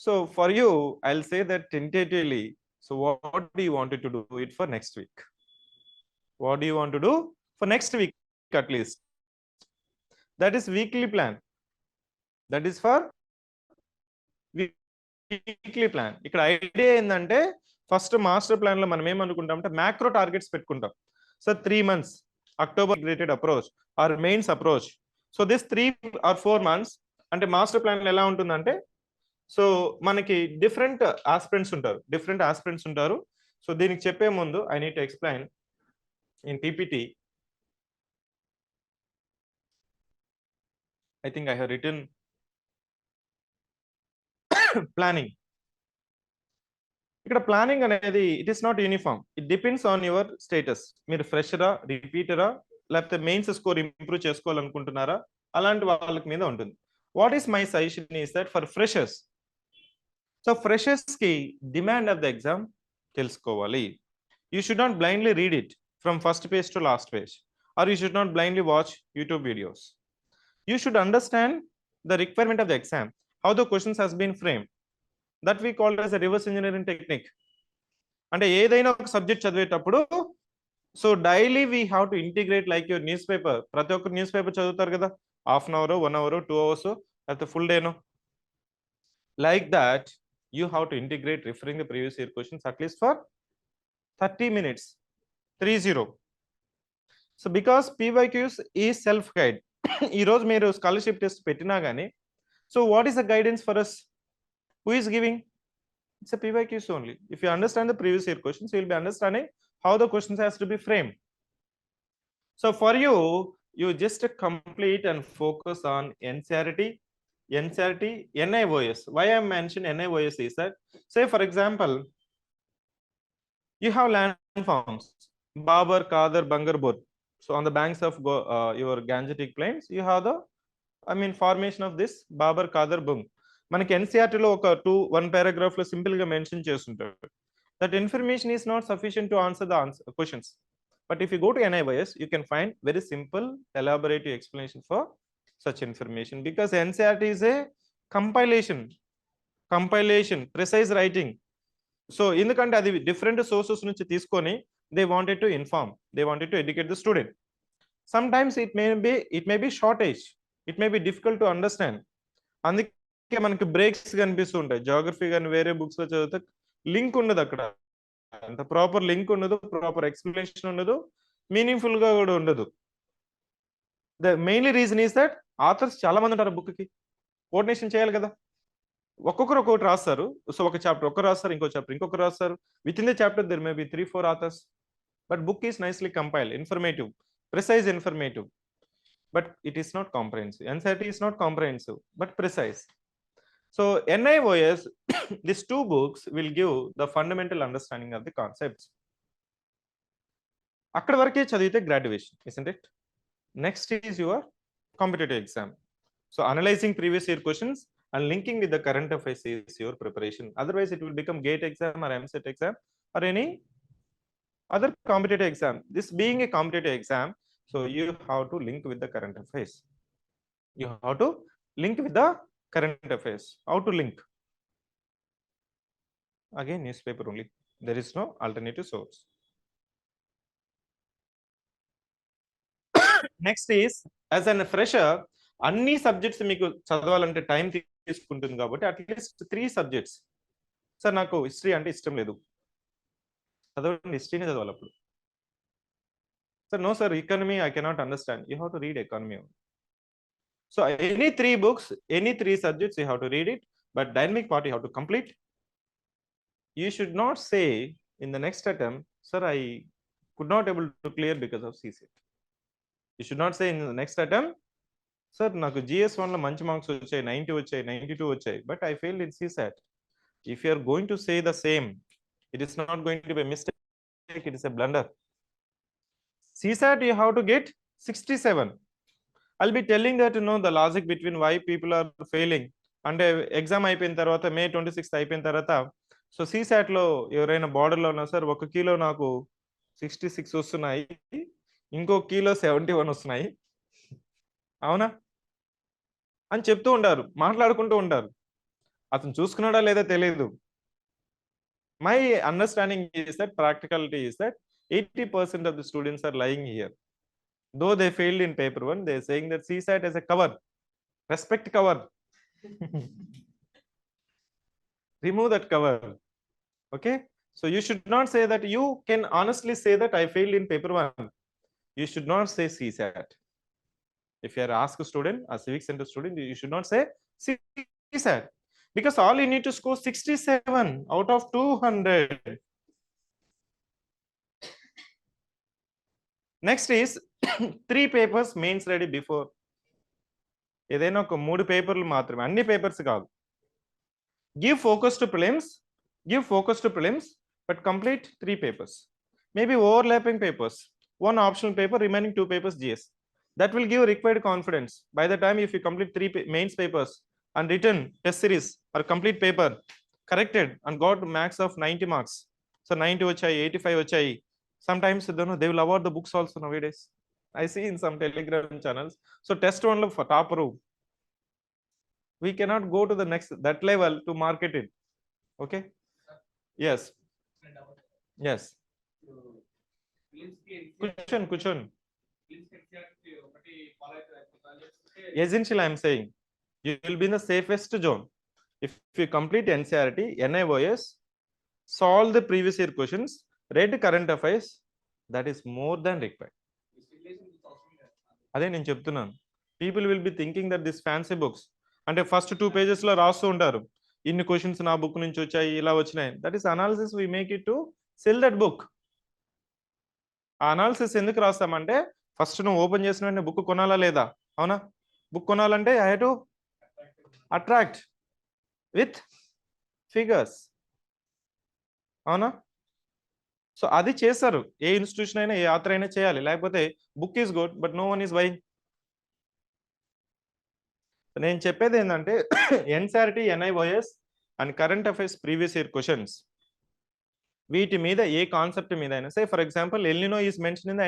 So for you, I'll say that tentatively. So what do you want to do it for next week? What do you want to do for next week at least? That is weekly plan. That is for weekly plan. ఇక్కడ idea ఏంటంటే, first master plan లో మనం ఏమనుకుంటామంటే macro targets పెట్టుకుంటాం. So 3 months October integrated approach or mains approach. So this 3 or 4 months అంటే master plan ఎలా ఉంటుందంటే, so మనకి డిఫరెంట్ ఆస్పిరెంట్స్ ఉంటారు. సో దీనికి చెప్పే ముందు I need to explain in PPT. I think I have written planning. ఇక్కడ ప్లానింగ్ అనేది it is not uniform. It depends on your status. మీరు ఫ్రెషరా, రిపీటరా, లేకపోతే మెయిన్స్ స్కోర్ ఇంప్రూవ్ చేసుకోవాలనుకుంటున్నారా, అలాంటి వాళ్ళకి మీద ఉంటుంది. What is my suggestion is that for freshers, so freshers కి demand of the exam తెలుసుకోవాలి. You should not blindly read it from first page to last page, or you should not blindly watch YouTube videos. You should understand the requirement of the exam, how the questions has been framed. That we call as a reverse engineering technique. అంటే ఏదైనా ఒక subject చదివేటప్పుడు, so daily we have to integrate like your news paper. ప్రతి ఒక్కరు news paper చదువుతారు కదా, half an hour, 1 hour, 2 hours, లేకపోతే full డేనో. Like that you have to integrate referring the previous year questions at least for 30 minutes, 30. So because PYQs ఈ self guide. ఈ రోజు మీరు స్కాలర్షిప్ టెస్ట్ పెట్టినా కానీ, so what is the guidance for us? Who is giving? It's a PYQs only. If you understand the previous year questions, you will be understanding how the questions has to be framed. So for you, you just complete and focus on NCERT, NIOS. Why I mention NIOS is that, say for example, you have land forms, Babar, Kadar, Bangarpur. So on the banks of your Gangetic plains, you have the, formation of this Babar, Kadar, Bung. మనకి ఎన్సీఆర్టీలో ఒక 1 paragraph లో simple గా mention చేస్తుంటారు. That information is not sufficient to answer the questions. But if you go to NIOS, you can find very simple elaborative explanation for such information. Because NCERT is a compilation, precise writing. So ఎందుకంటే అది different sources నుంచి తీసుకొని they wanted to inform, they wanted to educate the student. Some times it may be shortage, it may be difficult to understand. అందుకే మనకి breaks కనిపిస్తూ ఉంటాయి. Geography కానీ వేరే బుక్స్ లో చదివితే లింక్ ఉండదు, అక్కడ అంత ప్రాపర్ లింక్ ఉండదు, ప్రాపర్ ఎక్స్ప్లెనేషన్ ఉండదు, మీనింగ్ఫుల్ గా కూడా ఉండదు. The mainly reason is that authors చాలా మంది ఉంటారు, బుక్ కి కోఆర్డినేషన్ చేయాలి కదా. ఒక్కొక్కరు ఒక్కొక్కటి రాస్తారు. సో ఒక చాప్టర్ ఒకరు రాస్తారు, ఇంకో చాప్టర్ ఇంకొకరు రాస్తారు. With in the chapter there may be 3-4 authors. But book is nicely compiled, informative, precise informative, but it is not comprehensive. NCERT is not comprehensive but precise. So NIOS, these 2 books will give the fundamental understanding of the concepts. అక్కడ వరకే చదివితే graduation, isn't it? Next is your competitive exam. So analyzing previous year questions and linking with the current affairs is your preparation. Otherwise, it will become GATE exam or MCET exam or any other competitive exam. This being a competitive exam, so you have to link with the current affairs. You have to link with the current affairs. How to link? Again, newspaper only. There is no alternative source. Next is, as a fresher, అన్ని subjects మీకు చదవాలంటే time తీసుకుంటుంది కాబట్టి at least 3 subjects. Sir నాకు history అంటే ఇష్టం లేదు, చదవండి, హిస్టరీనే చదవాలి అప్పుడు. Sir no sir, economy I cannot understand, you have to read economy. So any 3 books, any 3 subjects you have to read it, but dynamic part you have to complete. You should not say in the next attempt, sir, I could not able to clear because of CSET. You should not say in the next attempt, sir, నాకు GS1 లో మంచి marks వచ్చాయి, 90 వచ్చాయి, 92 వచ్చాయి, but I failed in CSAT. If you are going to say the same, it is not going to be a mistake, it is a blunder. CSAT you have to get 67. I'll be telling that, you know, the logic between why people are failing. అంటే exam అయిపోయిన తర్వాత May 26 అయిపోయిన తర్వాత, so CSAT లో ఎవరైనా బార్డర్లో ఉన్నా, sir 1 kilo నాకు 66 వస్తున్నాయి, ఇంకో kilo 71 వస్తున్నాయి, అవునా అని చెప్తూ ఉంటారు, మాట్లాడుకుంటూ ఉంటారు. అతను చూసుకున్నాడా లేదా తెలియదు. My understanding is that practicality is that 80% of the students are lying here. Though they failed in paper 1, they are saying that CSAT is a cover. Respect cover. Remove that cover. Okay. So you should not say that. You can honestly say that I failed in paper 1. You should not say CSAT. If you are asked a student, a CivicCentre student, you should not say CSAT. Because all you need to score 67 out of 200. Next is 3 papers mains ready before. ఏదైనా ఒక 3 పేపర్లు మాత్రమే, అన్ని papers కాదు. Give focus to prelims, but complete 3 papers. Maybe overlapping papers, 1 optional paper, remaining 2 papers GS. That will give required confidence. By the time if you complete 3 mains papers and written test series or complete paper, corrected and got max of 90 marks. So 90 వచ్చాయి, 85 వచ్చాయి. Sometimes they will award the books also nowadays. I see in some Telegram channels. So test 1 లో topper. We cannot go to the next that level to market it. Okay. Yes. Yes. Question. Essential, I am saying you will be in the safest zone if you complete NCERT, NIOS, solve the previous year questions, read current affairs. That is more than required. అదే నేను చెప్తున్నాను. People will be thinking that this fancy books అంటే first 2 pages లో రాస్తూ ఉంటారు, ఇన్ని questions నా book నుంచి వచ్చాయి, ఇలా వచ్చినాయి. That is analysis. We make it to sell that book. ఆ అనాలిసిస్ ఎందుకు రాస్తామంటే, ఫస్ట్ నువ్వు ఓపెన్ చేసిన వెంటనే బుక్ కొనాలా లేదా, అవునా? బుక్ కొనాలంటే I have to attract with figures, అవునా? సో అది చేస్తారు. ఏ ఇన్స్టిట్యూషన్ అయినా, ఏ ఆథర్ అయినా చేయాలి, లేకపోతే book is good but no one is buying. నేను చెప్పేది ఏంటంటే NCERT, NIOS and current affairs previous year questions, వీటి మీద ఏ కాన్సెప్ట్ మీద అయినా, say for example El Nino is mention in the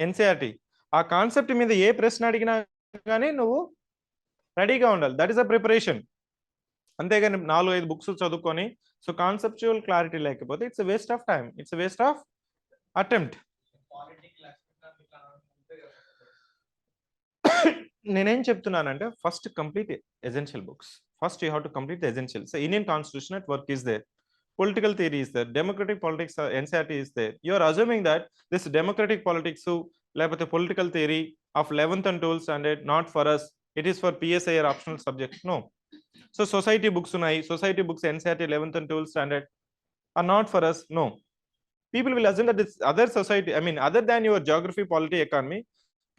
NCERT, ఆ కాన్సెప్ట్ మీద ఏ ప్రశ్న అడిగినా కానీ నువ్వు రెడీగా ఉండాలి. That is a preparation. అంతేగాని 4-5 బుక్స్ చదువుకొని సో కాన్సెప్చువల్ క్లారిటీ లేకపోతే it's waste of time, it's waste of attempt. నేనేం చెప్తున్నానంటే, first complete essential books. First you have to complete the essentials. Indian constitution at work is there, political theory is there, democratic politics NCERT is there. You are assuming that this democratic politics లేకపోతే political theory of 11th and 12th standard not for us, it is for PSI or optional subject. No. So society books ఉన్నాయి, society books NCERT 11th and 12th standard are not for us. No. People will assume that this other society, I mean other than your geography, polity, economy,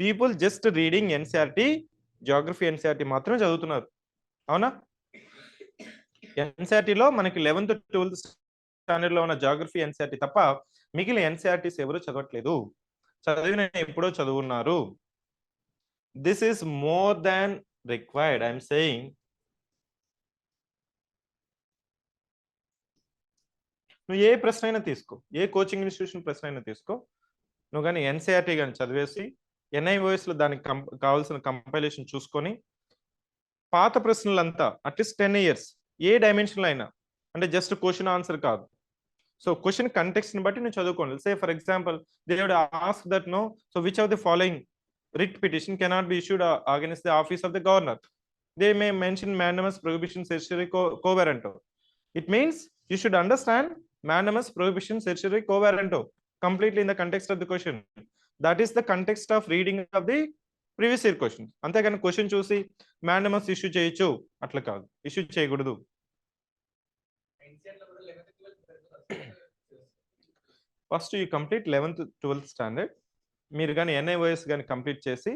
people just reading NCERT, geography NCERT మాత్రమే చదువుతున్నారు, అవునా? NCERT లో మనకి 11th 12th standard లో ఉన్న geography NCERT తప్ప మిగిలిన NCERTs ఎవరు చదవట్లేదు. చదివిన ఎప్పుడో చదువున్నారు. This is more than required. I'm saying నువ్వు ఏ ప్రశ్న అయినా తీసుకో, ఏ కోచింగ్ ఇన్స్టిట్యూషన్ ప్రశ్న అయినా తీసుకో, నువ్వు కానీ ఎన్సీఆర్టీ కానీ చదివేసి ఎన్ఐఓఎస్లో దానికి కావాల్సిన కంపైలేషన్ చూసుకొని పాత ప్రశ్నలంతా అట్లీస్ట్ 10 years ఏ డైమెన్షన్లో అయినా, అంటే జస్ట్ క్వశ్చన్ ఆన్సర్ కాదు. సో క్వశ్చన్ కంటెక్స్ట్ని బట్టి నువ్వు చదువుకోండి. Say for example they would ask that no, so which of the following writ petition cannot be issued against the office of the governor? They may mention mandamus, prohibition, certiorari, quo warranto. It means you should understand mandamus, prohibition, certiorari, quo warranto completely in the context of the question. That is the context of reading of the previous year question. అంతేగాని question చూసి mandamus issue చేయొచ్చు అట్లా కాదు, issue చేయకూడదు. First you complete 11th 12th standard. మీరు కానీ NIOS కానీ complete చేసి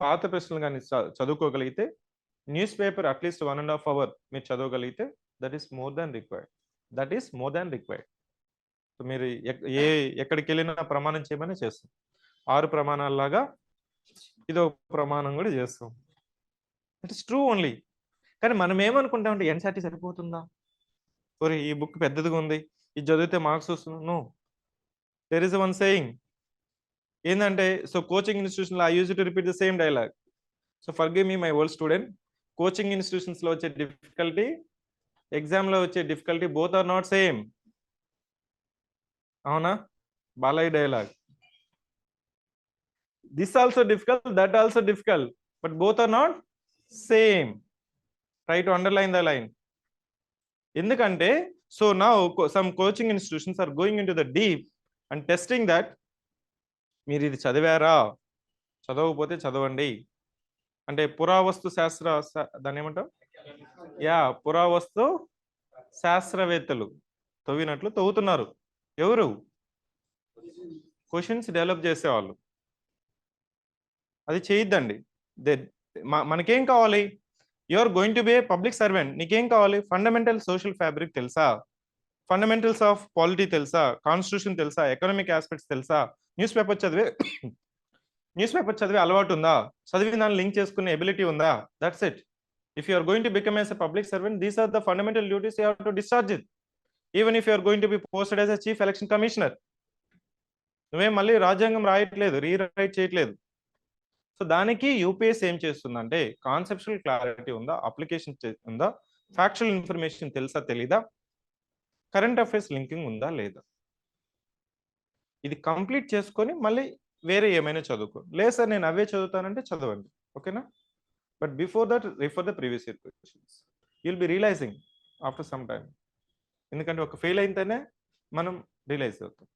పాత ప్రశ్నలు కానీ చదువుకోగలిగితే, న్యూస్ పేపర్ అట్లీస్ట్ 1.5 hour మీరు చదవగలిగితే, that is more than required. That is more than required. So మీరు ఎక్కడికి వెళ్ళినా ప్రమాణం చేయమని చేస్తాం. 6 ప్రమాణాలలాగా ఇదో ప్రమాణం కూడా చేస్తాం. It is true only. కానీ మనం ఏమనుకుంటామంటే ఎన్సీఆర్టీ సరిపోతుందా, మరి ఈ బుక్ పెద్దదిగా ఉంది, ఇది చదివితే మార్క్స్ వస్తున్నాను. No, there is one saying ఏంటంటే, సో కోచింగ్ ఇన్స్టిట్యూషన్లో I use to repeat the same dialogue. So forgive me my old student, coaching ఇన్స్టిట్యూషన్స్లో వచ్చే డిఫికల్టీ, ఎగ్జామ్లో వచ్చే difficulty, both are not same. అవునా? Balayya dialogue. This also difficult, that also difficult, but both are not same. Try to underline the line. ఎందుకంటే, so now some coaching institutions are going in to the deep and testing that మీరు ఇది చదివారా, చదవకపోతే చదవండి. అంటే పురావస్తు శాస్త్ర, దాన్ని ఏమంటాం, పురావస్తు శాస్త్రవేత్తలు తవ్వినట్లు తవ్వుతున్నారు. ఎవరు? క్వశ్చన్స్ డెవలప్ చేసేవాళ్ళు. అది చేయొద్దండి. మనకేం కావాలి? You are going to be a public servant. నీకేం కావాలి? ఫండమెంటల్ సోషల్ ఫ్యాబ్రిక్ తెలుసా, ఫండమెంటల్స్ ఆఫ్ పాలిటీ తెలుసా, కాన్స్టిట్యూషన్ తెలుసా, ఎకనామిక్ ఆస్పెక్ట్స్ తెలుసా, న్యూస్ పేపర్ చదివే అలవాటు ఉందా, చదివి దాన్ని లింక్ చేసుకునే ఎబిలిటీ ఉందా? That's it. If you are going to become as a public servant, these are the fundamental duties you have to discharge it. Even if you are going to be posted as a chief election commissioner. నువ్వేం మళ్ళీ రాజ్యాంగం రాయట్లేదు, rewrite చేయట్లేదు. So దానికి UPSC ఏం చేస్తుందంటే, conceptual clarity ఉందా, application ఉందా, factual information తెలుసా తెలీదా, కరెంట్ అఫైర్స్ లింకింగ్ ఉందా లేదా, ఇది కంప్లీట్ చేసుకొని మళ్ళీ వేరే ఏమైనా చదువుకో. లేదు సార్ నేను అవే చదువుతానంటే చదవండి, ఓకేనా? But before that refer the previous year questions. You'll be realising after some time. ఎందుకంటే ఒక ఫెయిల్ అయితేనే మనం రియలైజ్ అవుతాం.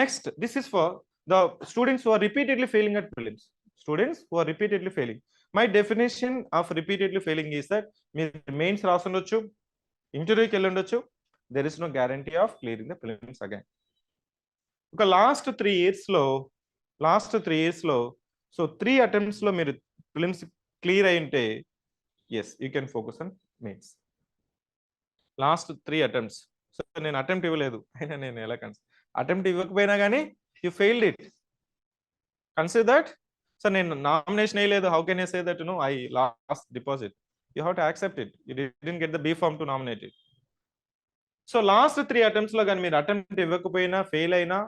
Next, this is for the students who are repeatedly failing at prelims. Students who are repeatedly failing. My definition of repeatedly failing is that మీరు mains రాసుండొచ్చు, ఇంటర్వ్యూకి వెళ్ళి ఉండొచ్చు, there is no guarantee of clearing the prelims again. ఒక last 3 years లో so 3 attempts లో మీరు prelims clear అయింటే, yes you can focus on mains. Last 3 attempts. So నేను అటెంప్ట్ ఇవ్వలేదు, అయినా నేను ఎలా అటెంప్ట్ ఇవ్వకపోయినా కానీ you failed it, consider that. So నేను నామినేషన్ వేయలేదు, how can I say that I lost deposit? You have to accept it. You didn't get the B form to nominate it. So last 3 attempts లో కానీ మీరు attempt ఇవ్వకపోయినా, fail అయినా,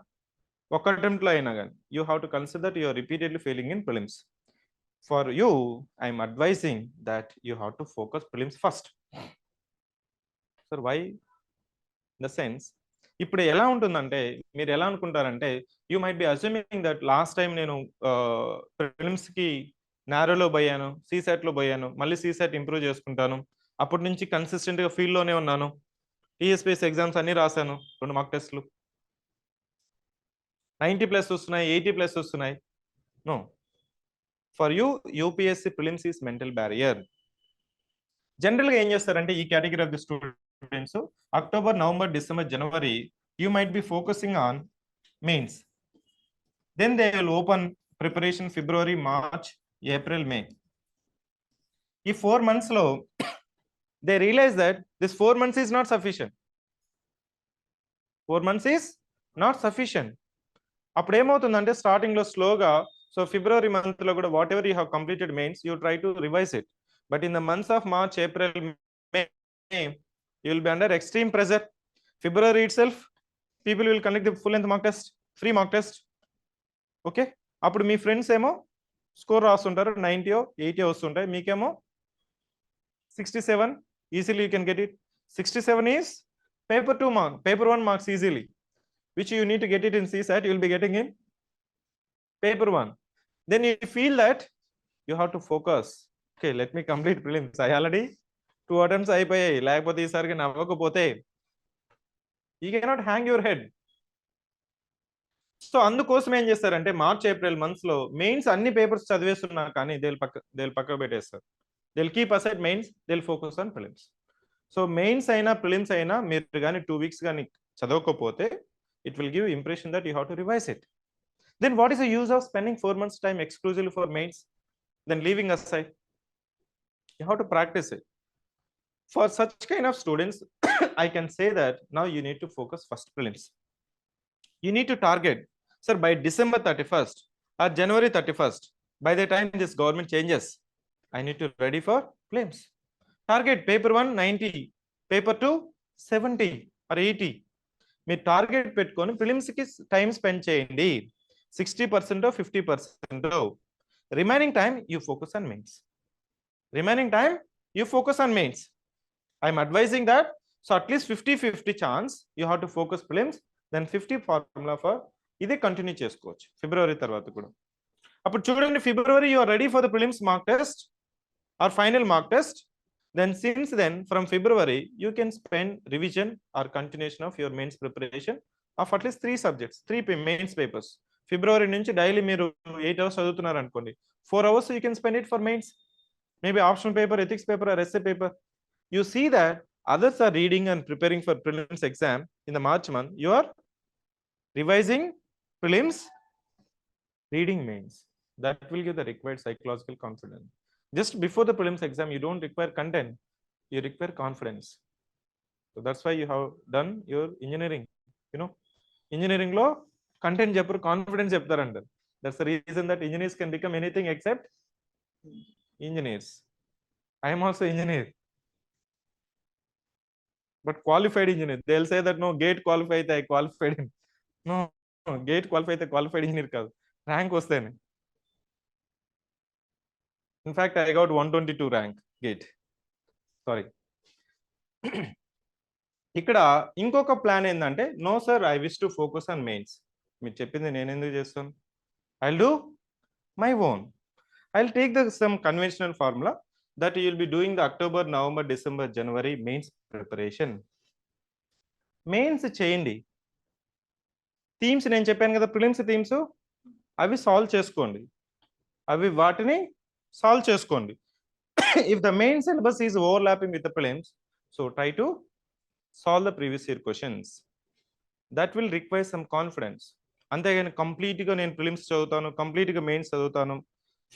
ఒక attempt లో అయినా కానీ, you have to consider that you are repeatedly failing in prelims. For you I'm advising that you have to focus prelims first. Sir why? The sense, ఇప్పుడు ఎలా ఉంటుందంటే, మీరు ఎలా అనుకుంటారంటే, you might be assuming that last time నేను ప్రిలిమ్స్కి నారోలో పోయాను, సీసాట్లో పోయాను, మళ్ళీ సీసాట్ ఇంప్రూవ్ చేసుకుంటాను, అప్పటి నుంచి కన్సిస్టెంట్గా ఫీల్డ్లోనే ఉన్నాను, టీఎస్పీఎస్సీ ఎగ్జామ్స్ అన్నీ రాశాను, 2 మాక్ టెస్ట్లు 90+ వస్తున్నాయి, 80+ వస్తున్నాయి. No, for you UPSC prelims is mental barrier. జనరల్గా ఏం చేస్తారంటే, ఈ category of the students October, November, December, January you might be focusing on mains. Then they will open preparation February, March, April, May. ఈ 4 months లో they realize that this 4 months is not sufficient. 4 months is not sufficient. అప్పుడు ఏమవుతుందంటే, starting లో స్లోగా So February month lo kuda whatever you have completed mains, you try to revise it. But in the months of March, April, May, you will be under extreme pressure. February itself, people will conduct the full length mock test, free mock test. Okay, అప్పుడు మీ friends ఏమో score రాస్తుంటారు, 90 80 వస్తుంటాయి, మీకేమో 67, easily you can get it. 67 is paper 2 mark, paper 1 marks easily, which you need to get it in CSAT, you will be getting in paper 1. Then you feel that you have to focus. Okay, let me complete prelims. I already 2 attempts అయిపోయాయి, లేకపోతే ఈసారికి నవ్వకపోతే you cannot hang your head. So అందుకోసం ఏం చేస్తారంటే March April months లో mains అన్ని papers చదివేస్తున్నా కానీ దే పక్క పెట్టేస్తారు. They keep aside mains, they focus on prelims. So mains అయినా ప్రిలిమ్స్ అయినా మీరు కానీ 2 weeks కానీ చదవకపోతే it will give impression that you have to revise it. Then what is the use of spending 4 months time exclusively for mains, then leaving aside? You have to practice it. For such kind of students, I can say that now you need to focus first prelims. You need to target, sir, by December 31st or January 31st, by the time this government changes, I need to ready for prelims. Target paper 1 90, paper 2 70 or 80. మీ target పెట్టుకొని prelims కి time spend చేయండి, 60% 50%. Remaining time you focus on mains. Remaining time you focus on mains. I'm advising that. So at least 50-50 chance you have to focus prelims, then 50 formula for ఇదే continue చేసుకోవచ్చు ఫిబ్రవరి తర్వాత కూడా. అప్పుడు చూడండి, February you are ready for the prelims mock test or final mock test. Then since then, from February, you can spend revision or continuation of your mains preparation of at least 3 subjects, 3 mains papers. February నుంచి daily మీరు 8 hours చదువుతున్నారు అనుకోండి, 4 hours you can spend it for mains. Maybe optional paper, ethics paper or essay paper. You see that others are reading and preparing for prelims exam in the March month. You are revising prelims, reading mains. That will give the required psychological confidence. Just before the prelims exam, you don't require content, you require confidence. So that's why you have done your engineering. You know, engineering lo content chepparu, confidence cheptarantaru. That's the reason that engineers can become anything except engineers. I am also engineer, but qualified engineer. They'll say that no, gate qualified, I qualified. No, gate qualified, qualified engineer kaadu, rank ostene. In fact, I got 122 rank gate. Sorry. ఇక్కడ ఇంకొక plan ఏంటంటే, no sir, I wish to focus on mains. మీరు చెప్పింది నేను ఎందుకు చేస్తాను? I do my own. I take the some conventional formula that you will be doing the October, November, December, January mains preparation. Mains చేయండి. Themes నేను చెప్పాను కదా, prelims themes, అవి సాల్వ్ చేసుకోండి. అవి వాటిని సాల్వ్ చేసుకోండి. If the main syllabus is overlapping with the prelims, so try to solve the previous year questions. That will require some confidence. అంతేగాని కంప్లీట్గా నేను ప్రిలిమ్స్ చదువుతాను, కంప్లీట్గా మెయిన్స్ చదువుతాను.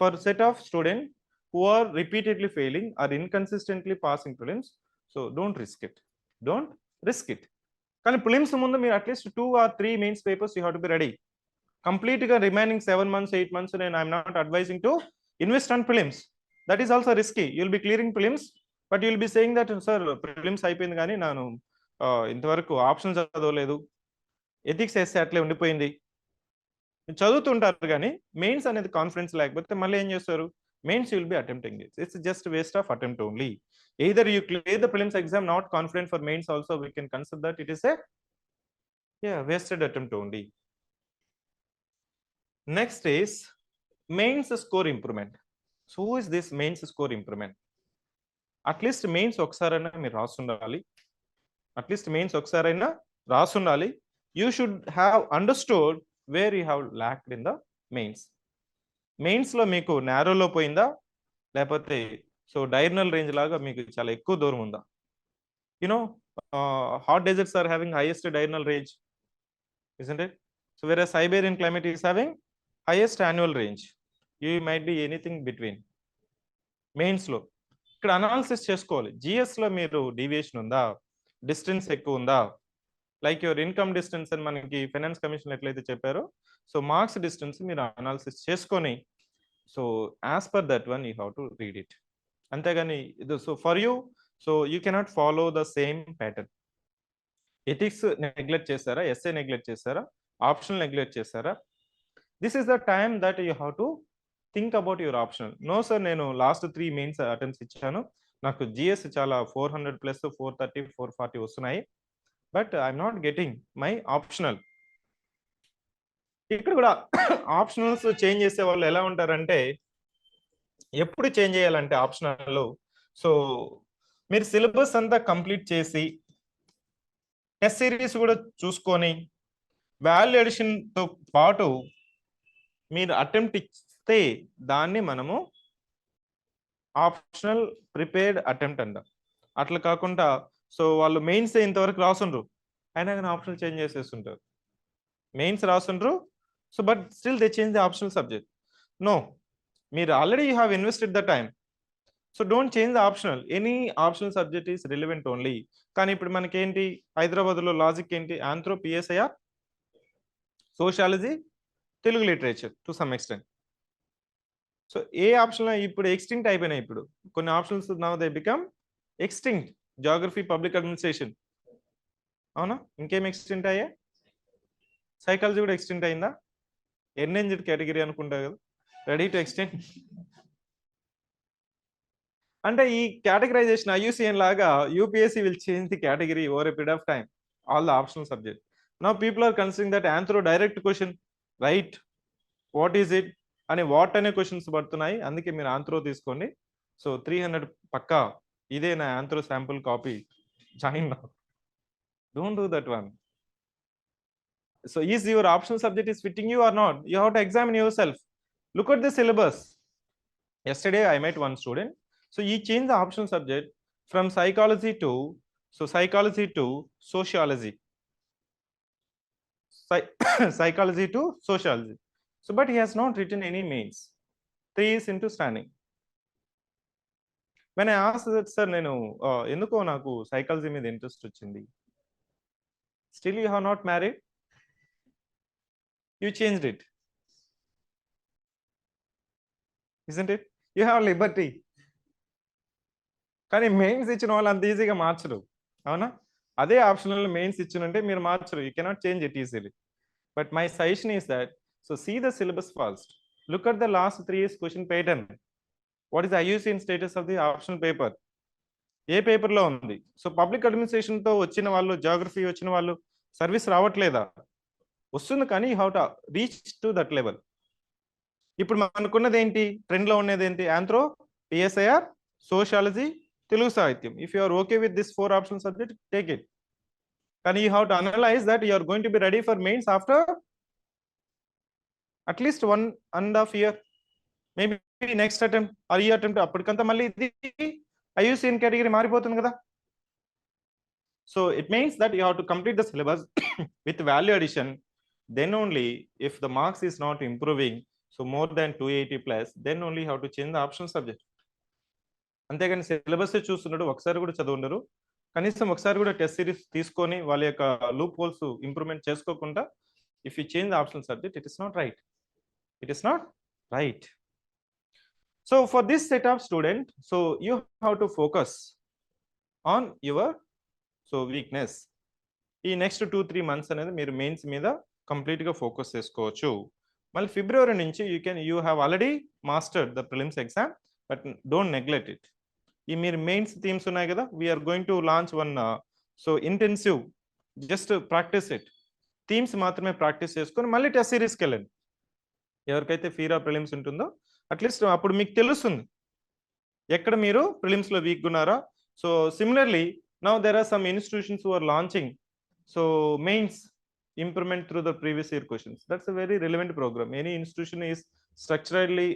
For set of student who are repeatedly failing or inconsistently passing prelims, so don't risk it, don't risk it. కానీ prelims ముందు మీరు అట్లీస్ట్ 2 or 3 mains papers you have to be ready. కంప్లీట్గా రిమైనింగ్ 7 months 8 months నేను I'm not advising to invest on prelims. That is also risky. You will be clearing prelims, but you will be saying that, sir, prelims అయిపోయింది కానీ నేను ఇంతవరకు options చదవలేదు, ethics వేస్తే అట్లే ఉండిపోయింది. చదువుతుంటారు కానీ మెయిన్స్ అనేది కాన్ఫిడెన్స్ లేకపోతే మళ్ళీ ఏం చేస్తారు? Mains you will be attempting it. It's just waste of attempt only. Either you clear the prelims exam not confident for mains also, we can consider that it is a wasted attempt only. Next is mains score improvement. So who is this mains score improvement? At least mains ఒకసారైనా మీరు రాసుండాలి. At least mains ఒకసారైనా రాసుండాలి. You should have understood where you have lacked in the mains. మెయిన్స్లో మీకు నారోలో పోయిందా, లేకపోతే so diurnal range లాగా మీకు చాలా ఎక్కువ దూరం ఉందా? You know, hot deserts are having highest diurnal range, isn't it? So whereas Siberian climate is having highest annual range, you might be anything between. Mains లో ఇక్కడ అనాలిసిస్ చేసుకోవాలి. జిఎస్ లో మీరు డీవియేషన్ ఉందా, డిస్టెన్స్ ఎక్కువ ఉందా, లైక్ యువర్ ఇన్కమ్ డిస్టెన్స్ అని మనకి ఫైనాన్స్ కమిషన్ ఎట్లయితే చెప్పారో, సో మార్క్స్ డిస్టెన్స్ మీరు అనాలిసిస్ చేసుకొని, so as per that one you have to read it. అంతేగాని ఇది so for you, so you cannot follow the same pattern. Ethics neglect చేశారా, essay neglect చేశారా, ఆప్షనల్ నెగ్లెక్ట్ చేశారా, this is the time that you have to think about your optional. No sir, నేను last 3 mains attempts ఇచ్చాను, నాకు GS చాలా 400 plus 430 440 వస్తున్నాయి, but I'm not getting my optional. ఇక్కడ కూడా ఆప్షనల్స్ చేంజ్ చేసే వాళ్ళు ఎలా ఉంటారంటే, ఎప్పుడు చేంజ్ చేయాలంటే ఆప్షనల్, సో మీరు సిలబస్ అంతా కంప్లీట్ చేసి టెస్ట్ సిరీస్ కూడా చూసుకొని వాల్యూ అడిషన్ తో పాటు మీరు అటెంప్ట్ ఇస్తే దాన్ని మనము ఆప్షనల్ ప్రిపేర్డ్ అటెంప్ట్ అంటాం. అట్లా కాకుండా సో వాళ్ళు మెయిన్స్ ఇంతవరకు రాసుండ్రు, అయినా కానీ ఆప్షనల్ చేంజ్ చేసేస్తుంటారు. మెయిన్స్ రాసుండ్రు, so but still they change the optional subject. No, మీరు already you have invested the time, so don't change the optional. Any optional subject is relevant only. కానీ ఇప్పుడు మనకి ఏంటి, హైదరాబాద్లో లాజిక్ ఏంటి, anthro, PSIR, sociology, Telugu literature to some extent. So ఏ option ఇప్పుడు extinct అయిపోయినాయి, ఇప్పుడు కొన్ని options now they become extinct. Geography, public administration, అవునా, ఇంకేం ఎక్స్టింక్ట్ అయ్యా, సైకాలజీ కూడా ఎక్స్టింక్ట్ అయిందా, ఎన్ఎన్జెడ్ కేటగిరీ అనుకుంటా కదా, రెడీ టు ఎక్స్టెండ్. అంటే ఈ కేటగరైజేషన్ ఐయుసిఎన్ లాగా UPSC will change the category over a period of time, all the optional subject. Now people are considering that anthro direct question, right, what is it అని what అనే questions పడుతున్నాయి, అందుకే మీరు anthro తీసుకోండి. So 300 పక్కా, ఇదే నా anthro sample copy, join now, don't do that one. So is your optional subject is fitting you are not, you have to examine yourself. Look at the syllabus. Yesterday I met one student, so he changed the optional subject from psychology to sociology, psychology to sociology. So but he has not written any mains, 3 years into standing. When I asked that, sir nenu enduko naku psychology మీద interest వచ్చింది, still you have not married, you changed it, isn't it? You have liberty. కానీ mains ఇచ్చిన వాళ్ళు అంత ఈజీగా మార్చరు, అవునా? అదే optional mains ఇచ్చినంటే మీరు మార్చరు, you cannot change it easily. But my suggestion is that, so see the syllabus first, look at the last 3 years question pattern, what is IUCN status of the optional paper, ఏ పేపర్లో ఉంది. So public అడ్మినిస్ట్రేషన్తో వచ్చిన వాళ్ళు, geography వచ్చిన వాళ్ళు service రావట్లేదా, వస్తుంది, కానీ you have to reach to that level. ఇప్పుడు మనకున్నది ఏంటి, ట్రెండ్లో ఉన్నది ఏంటి, ఆంథ్రో, పిఎస్ఐఆర్, సోషాలజీ, తెలుగు సాహిత్యం. If you are okay with this 4 option subject, take it. కానీ you have to analyse that you are going to be ready for mains after at least 1.5 year, maybe next attempt or ఈ attempt, అప్పటికంతా మళ్ళీ ఇది IUCN category మారిపోతుంది కదా. So it means that you have to complete the syllabus with value addition. Then only if the marks is not improving, so more than 280 plus, then only have to change the option subject. అంతేగాని syllabus చూస్తున్నాడు, ఒకసారి కూడా చదువుండరు, కనీసం ఒకసారి కూడా test series తీసుకొని వాళ్ళ యొక్క లూప్ హోల్స్ ఇంప్రూవ్మెంట్ చేసుకోకుండా if you change the optional subject, it is not right, it is not right. So for this set of student, so you have to focus on your so weakness. ఈ next 2-3 months అనేది మీరు mains మీద కంప్లీట్గా focus చేసుకోవచ్చు. మళ్ళీ February నుంచి you have already mastered the prelims exam, but don't neglect it. ఈ మీరు మెయిన్స్ థీమ్స్ ఉన్నాయి కదా, we're going to launch one so intensive, just practice it, themes మాత్రమే ప్రాక్టీస్ చేసుకొని మళ్ళీ టెస్ట్ సిరీస్కి వెళ్ళండి. ఎవరికైతే ఫియర్ ఆఫ్ ప్రిలిమ్స్ ఉంటుందో అట్లీస్ట్ అప్పుడు మీకు తెలుస్తుంది ఎక్కడ మీరు ప్రిలిమ్స్లో వీక్గా ఉన్నారా. So similarly now there are some institutions who are launching so mains improvement through the previous year questions. That's a very relevant program. Any institution is structurally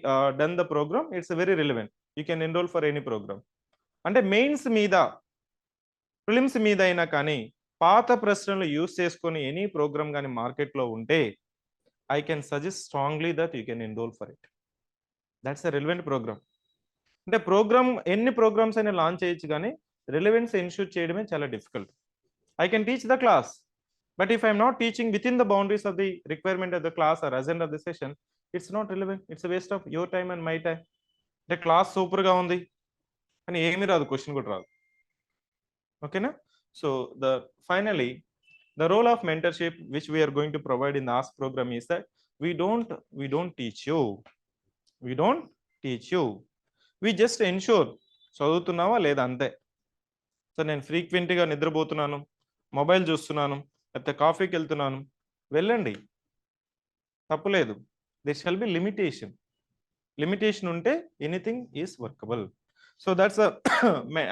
done the program, it's a very relevant, you can enroll for any program. అంటే mains మీద, prelims మీద అయినా కానీ పాత ప్రశ్నలు use చేసుకొని any programme కానీ మార్కెట్లో ఉంటే, I can suggest strongly that you can enrol for it. That's a relevant programme. అంటే ప్రోగ్రామ్ ఎన్ని ప్రోగ్రామ్స్ అయినా లాంచ్ చేయొచ్చు, కానీ రిలవెన్స్ ఎన్ష్యూర్ చేయడమే చాలా difficult. I can teach the class, But if I'm not teaching within the boundaries of the requirement of the class or agenda of the session, it's not relevant. It's a waste of your time and my time. The class super ga undi ani emi raadu, question kuda raadu. Okay na? So the finally the role of mentorship which we are going to provide in the ask program is that we don't teach you. We don't teach you. We just ensure చదువుతున్నావా లేదా అంతే. So నేను ఫ్రీక్వెంట్గా నిద్రపోతున్నాను, mobile చూస్తున్నాను, లేకపోతే కాఫీకి వెళ్తున్నాను, వెళ్ళండి, తప్పులేదు. This shall be limitation. Limitation ఉంటే anything is workable. So that's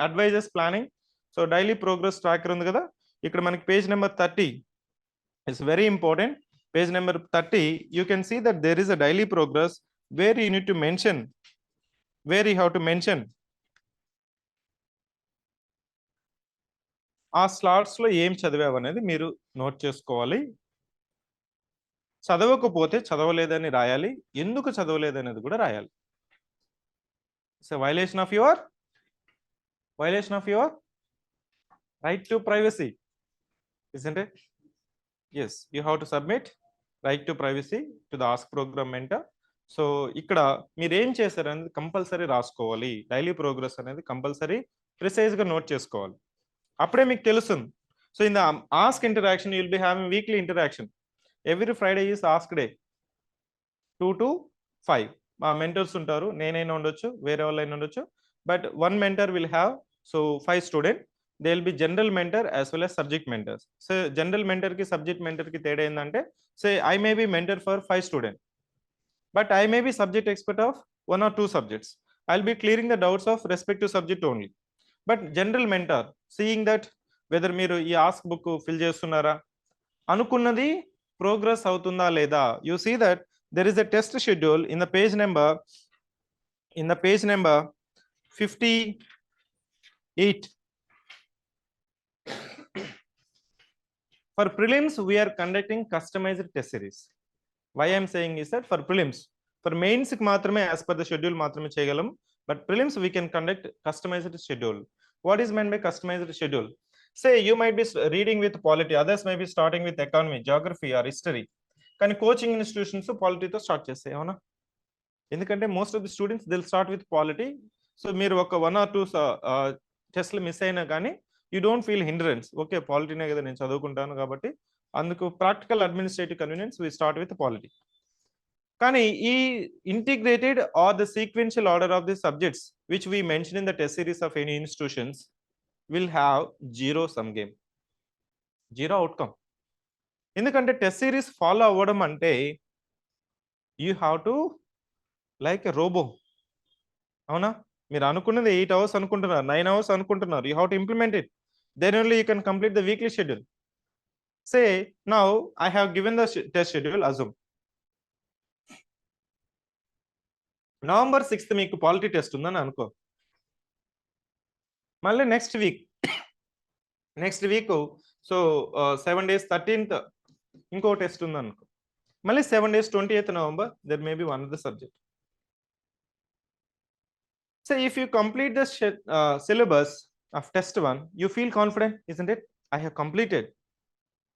advisers planning. So daily progress tracker ఉంది కదా, ఇక్కడ మనకి page number 30 is very important. Page number 30 you can see that there is a daily progress where you need to mention, where you have to mention ఆ slots లో ఏం చదివావు అనేది మీరు నోట్ చేసుకోవాలి. చదవకపోతే చదవలేదని రాయాలి, ఎందుకు చదవలేదనేది కూడా రాయాలి. It's a violation of your right to privacy, isn't it? Yes, you have to submit right to privacy to the ask program mentor. So ఇక్కడ మీరు ఏం చేశారనేది కంపల్సరీ రాసుకోవాలి. డైలీ ప్రోగ్రెస్ అనేది కంపల్సరీ ప్రిసైజ్గా నోట్ చేసుకోవాలి, అప్పుడే మీకు తెలుస్తుంది. So in the ask interaction you will be having weekly interaction. Every Friday is ask day 2 to 5. మా మెంటర్స్ ఉంటారు, నేనైనా ఉండొచ్చు, వేరే వాళ్ళైనా ఉండొచ్చు. But one mentor will have so 5 student. They will be general mentor as well as subject mentors. So general మెంటర్కి subject మెంటర్కి తేడా ఏంటంటే, say I may be mentor for 5 student, but I may be subject expert of 1 or 2 subjects. I'll be clearing the doubts of respective subject only. But general mentor, seeing that whether మీరు ఈ ask book fill చేస్తున్నారా, అనుకున్నది progress అవుతుందా లేదా, you see that there is a test schedule in the page number 58. For prelims we are conducting customized test series. Why I am saying is that for prelims, for mains కి మాత్రమే as per the schedule మాత్రమే చేయగలం, but prelims we can conduct customized schedule. What is meant by customized schedule? Say you might be reading with polity, others may be starting with economy, geography or history. కానీ coaching institutions పాలిటీతో start చేస్తాయి, అవునా? ఎందుకంటే most of the students will start with polity. So మీరు ఒక 1 or 2 టెస్ట్లు miss అయినా కానీ you don't feel hindrance. Okay, పాలిటీనే కదా నేను చదువుకుంటాను కాబట్టి, అందుకు practical administrative convenience we start with polity. కానీ ఈ integrated or the sequential order of the subjects which we mention in the test series of any institutions will have 0 some game, 0 outcome. ఎందుకంటే test series follow అవ్వడం అంటే you have to like a robo, అవునా? మీరు అనుకున్నది 8 hours అనుకుంటున్నారు, 9 hours అనుకుంటున్నారు, you have to implement it, then only you can complete the weekly schedule. Say now I have given the test schedule. Assume November 6th మీకు polity test ఉందని అనుకో. మళ్ళీ next week so 7 days 13th ఇంకో test ఉంది అనుకో. మళ్ళీ 7 days 28th November there may be one of the subject. So if you complete the syllabus of test 1, you feel confident, isn't it? I have completed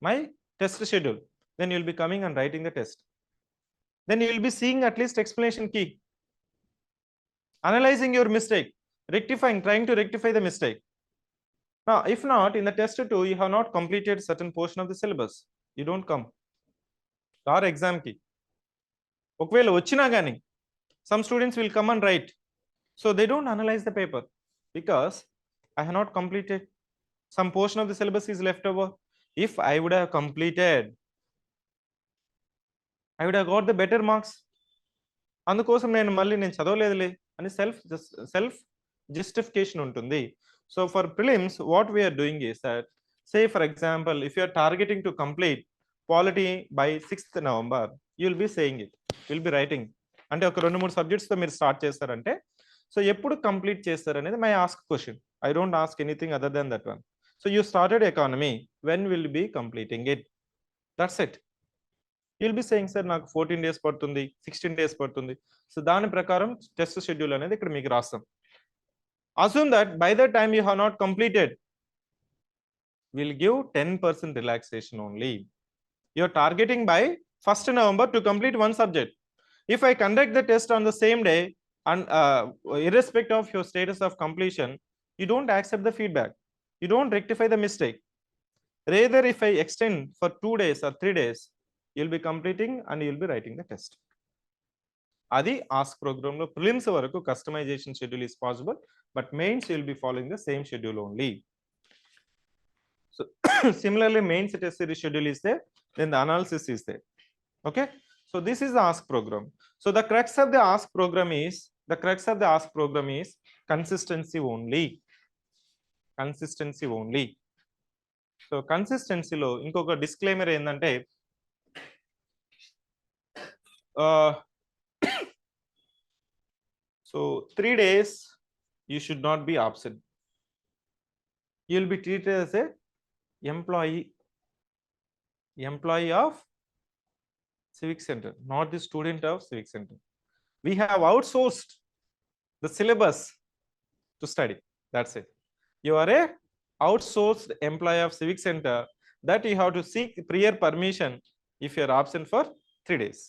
my test schedule. Then you will be coming and writing the test. Then you will be seeing at least explanation key, analyzing your mistake, rectifying, trying to rectify the mistake. Now if not, in the test 2 you have not completed certain portion of the syllabus, you don't come or exam ki. ఒకవేళ వచ్చినా కానీ some students will come and write, so they don't analyze the paper because I have not completed, some portion of the syllabus is left over. If I would have completed, I would have got the better marks. అందుకోసం నేను చదవలేదులే అని self justification ఉంటుంది. So for prelims what we're doing is that, say for example if you are targeting to complete polity by 6th November, you will be saying it, will be writing. అంటే ఒక 2-3 సబ్జెక్ట్స్తో మీరు start చేస్తారంటే, so ఎప్పుడు complete చేస్తారనేది my ask question. I don't ask anything other than that one. So you started economy, when will be completing it? That's it. you'll be saying sir నాకు 14 days పడుతుంది, 16 days పడుతుంది. So దాని ప్రకారం test schedule అనేది ఇక్కడ మీకు రాస్తాం. Assume that by the time you have not completed will give 10% relaxation only. You're targeting by 1st November to complete one subject. If I conduct the test on the same day and irrespective of your status of completion, you don't accept the feedback. You don't rectify the mistake. Rather, if I extend for 2 days or 3 days, you'll be completing and you'll be writing the test. Adi ask program lo prelims varaku customization schedule is possible, but mains you'll be following the same schedule only. So similarly, mains test series schedule is there, then the analysis is there. Okay, so this is the ask program. So the crux of the ask program is consistency only. Consistency only. So consistency lo inkoka disclaimer endante so 3 days you should not be absent. You will be treated as a employee of CivicCentre, not the student of CivicCentre. We have outsourced the syllabus to study. That's it. You are a outsourced employee of CivicCentre that you have to seek prior permission if you are absent for 3 days.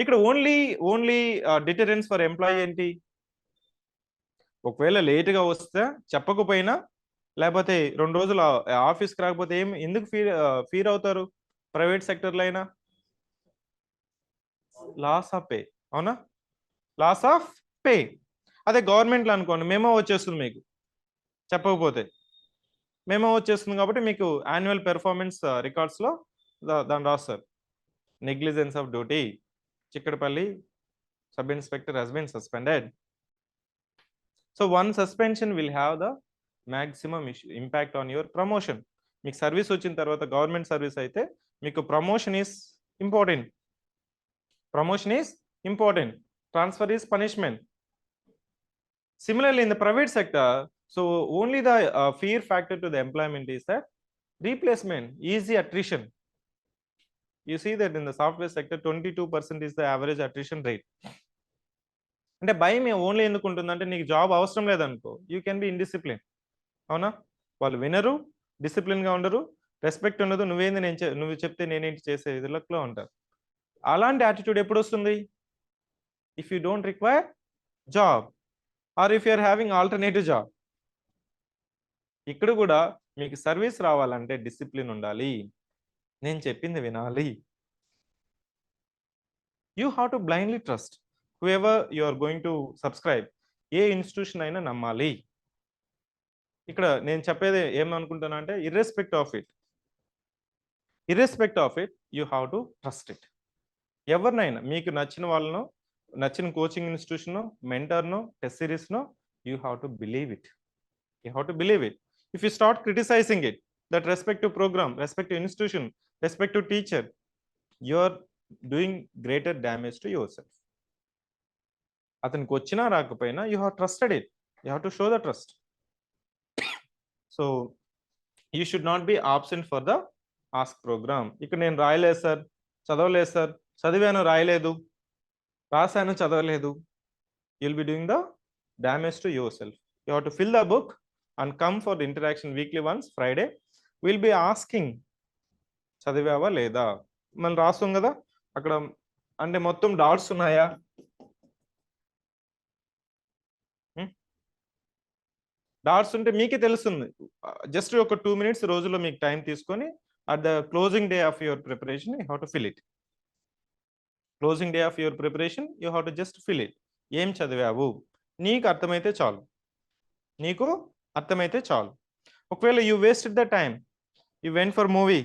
ఇక్కడ only deterrence for employee ఏంటి? ఒకవేళ లేట్గా వస్తే చెప్పకపోయినా, లేకపోతే 2 రోజులు ఆఫీస్కి రాకపోతే ఎందుకు ఫీర్ అవుతారు? ప్రైవేట్ సెక్టర్లో అయినా లాస్ ఆఫ్ పే, అవునా? Loss of pay. అదే గవర్నమెంట్లో అనుకోండి, మెమో వచ్చేస్తుంది మీకు చెప్పకపోతే. మెమో వచ్చేస్తుంది కాబట్టి మీకు యాన్యువల్ పెర్ఫార్మెన్స్ రికార్డ్స్లో దాన్ని రాస్తారు. Negligence of duty, Chikkadpally sub-inspector has been suspended. So one suspension will have the maximum impact on your promotion. మీకు సర్వీస్ వచ్చిన తర్వాత గవర్నమెంట్ సర్వీస్ అయితే మీకు promotion is important. Transfer is punishment. Similarly in the private sector, so only the fear factor to the employment is that replacement, easy attrition. You see that in the software sector 22% is the average attrition rate. అంటే భయం only ఎందుకు ఉంటుందంటే నీకు job అవసరం లేదనుకో, you can be indiscipline, అవునా? వాళ్ళు వినరు, డిసిప్లిన్గా ఉండరు, రెస్పెక్ట్ ఉండదు, నువ్వు చెప్తే నేనేంటి చేసే ఇదిలో ఉంటారు. అలాంటి యాటిట్యూడ్ ఎప్పుడు వస్తుంది? If you don't require job or if you are having alternative job. ఇక్కడ కూడా మీకు సర్వీస్ రావాలంటే డిసిప్లిన్ ఉండాలి, నేను చెప్పింది వినాలి. You have to blindly trust whoever you are going to subscribe. ఏ ఇన్స్టిట్యూషన్ అయినా నమ్మాలి. ఇక్కడ నేను చెప్పేది ఏమనుకుంటున్నా అంటే irrespective of it you have to trust it. ఎవరినైనా మీకు నచ్చిన వాళ్ళను, నచ్చిన కోచింగ్ ఇన్స్టిట్యూషన్, మెంటర్ను, టెస్ట్ సిరీస్ను, you have to believe it. If you start criticizing it, that respective program, respective institution, respective teacher, you are doing greater damage to yourself. అతనికి వచ్చినా రాకపోయినా you have trusted it, you have to show the trust. So you should not be absent for the ask program. ఇక్కడ నేను రాయలేదు sir, చదవలేదు sir, చదివాను రాయలేదు, రాశాను చదవలేదు, you'll be doing the damage to yourself. You have to fill the book and come for the interaction weekly once. Friday we'll be asking చదివావా లేదా. మనం రాస్తాం కదా అక్కడ, అంటే మొత్తం డాట్స్ ఉన్నాయా, డాట్స్ ఉంటే మీకే తెలుస్తుంది. జస్ట్ ఒక 2 minutes రోజులో మీకు టైం తీసుకొని at the closing day of your preparation you have to fill it. Closing day of your preparation you have to just fill it. ఏం చదివావు నీకు అర్థమైతే చాలు. ఒకవేళ you wasted the time, you went for movie,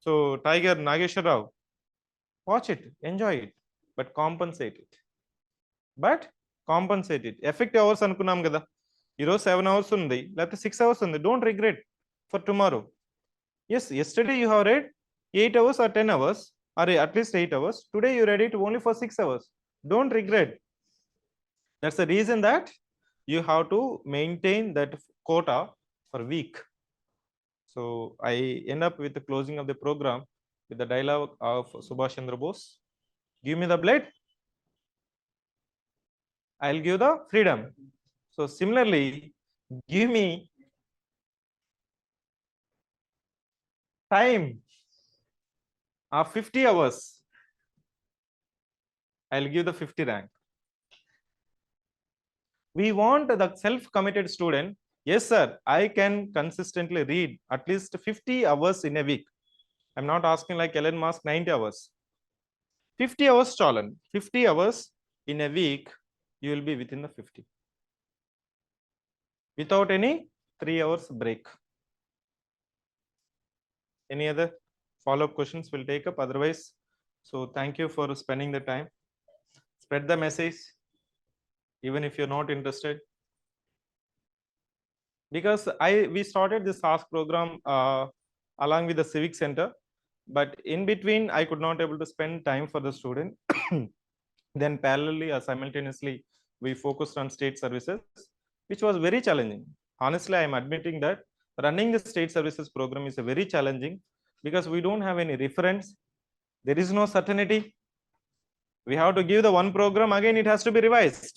so Tiger Nageswara Rao, watch it, enjoy it, but compensate it. Effective hours అనుకున్నాం కదా, ఈరోజు 7 hours ఉంది, లేకపోతే 6 hours ఉంది, don't regret for tomorrow. Yes, yesterday you have read 8 hours or 10 hours or at least 8 hours. Today you read it only for 6 hours. Don't regret. That's the reason that you have to maintain that quota for week. So I end up with the closing of the program with the dialogue of Subhash Chandra Bose. Give me the blade, I'll give the freedom. So similarly, give me time of 50 hours, I'll give the 50 rank. We want the self-committed student. Yes, sir, I can consistently read at least 50 hours in a week. I'm not asking like Elon Musk 90 hours. 50 hours, Chalan. 50 hours in a week, you will be within the 50. Without any 3 hours break. Any other follow-up questions we'll take up? Otherwise, so thank you for spending the time. Spread the message, even if you're not interested. Because we started this Ask program along with the CivicCentre, but in between I could not able to spend time for the student. Then parallelly or simultaneously we focused on state services, which was very challenging. Honestly, I am admitting that running the state services program is a very challenging, because we don't have any reference. There is no certainty. We have to give the one program, again it has to be revised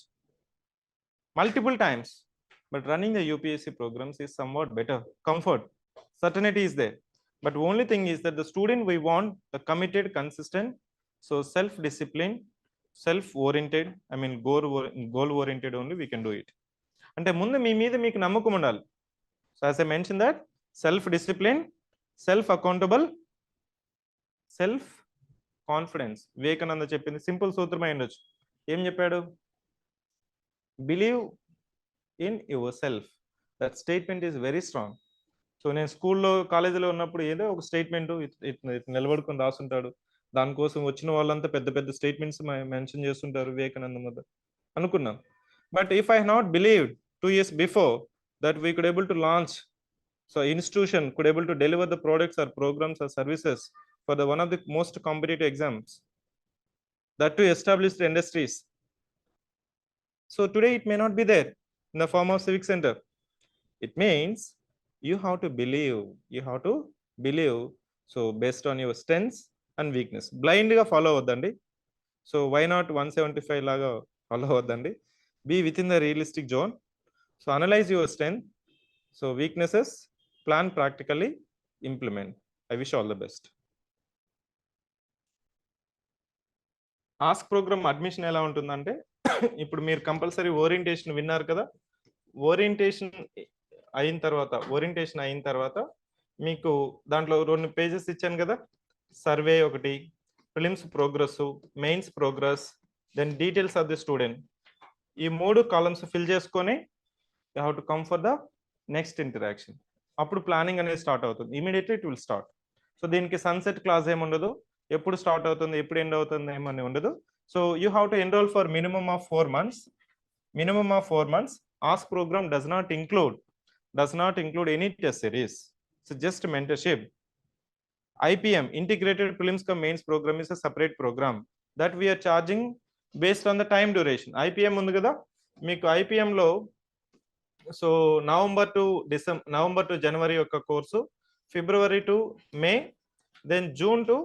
multiple times. But running the UPSC programs is somewhat better. Comfort, certainty is there. But only thing is that the student, we want the committed, consistent, so self-discipline, self-oriented, I mean goal-oriented only we can do it. అంటే ముందు మీ మీద మీకు నమ్మకం ఉండాలి. So as I mentioned that self-discipline, self-accountable, self-confidence. Vivekananda చెప్పింది simple సూత్రమై ఉండొచ్చు. ఏం చెప్పాడు? Believe in yourself. That statement is very strong. So నేను స్కూల్లో కాలేజీలో ఉన్నప్పుడు ఏదో ఒక స్టేట్మెంట్ నిలబడుకొని రాస్తుంటాడు. దానికోసం వచ్చిన వాళ్ళంతా పెద్ద పెద్ద స్టేట్మెంట్స్ మెన్షన్ చేస్తుంటారు వివేకానంద మీద అనుకున్నాం. But if I not believed 2 years before that we could able to launch, so institution could able to deliver the products or programs or services for the one of the most competitive exams, that to establish the industries. So today it may not be there in the form of CivicCentre. It means you have to believe, so based on your strengths and weakness. Blind ga follow avadandi. So why not 175 laga follow avadandi? Be within the realistic zone. So analyze your strength, so weaknesses, plan practically, implement. I wish all the best. Ask program admission ఎలా ఉంటుందంటే, ఇప్పుడు మీరు compulsory orientation విన్నారు కదా. Orientation అయిన తర్వాత మీకు దాంట్లో 2 పేజెస్ ఇచ్చాను కదా. సర్వే ఒకటి, prelims progress, mains progress, then details of the student. ఈ 3 కాలమ్స్ ఫిల్ చేసుకొని you have to come for the next interaction. అప్పుడు ప్లానింగ్ అనేది స్టార్ట్ అవుతుంది. Immediately it will start. So దీనికి సన్సెట్ క్లాస్ ఏమి ఉండదు, ఎప్పుడు స్టార్ట్ అవుతుంది ఎప్పుడు ఎండ్ అవుతుంది ఏమని ఉండదు. So you have to enrol for minimum of 4 months. Ask program does not include any test series. So just mentorship. IPM, integrated prelims cum mains program, is a separate program that we are charging based on the time duration. IPM ఉంది కదా మీకు. IPM లో so November to January యొక్క course, February to May, then June to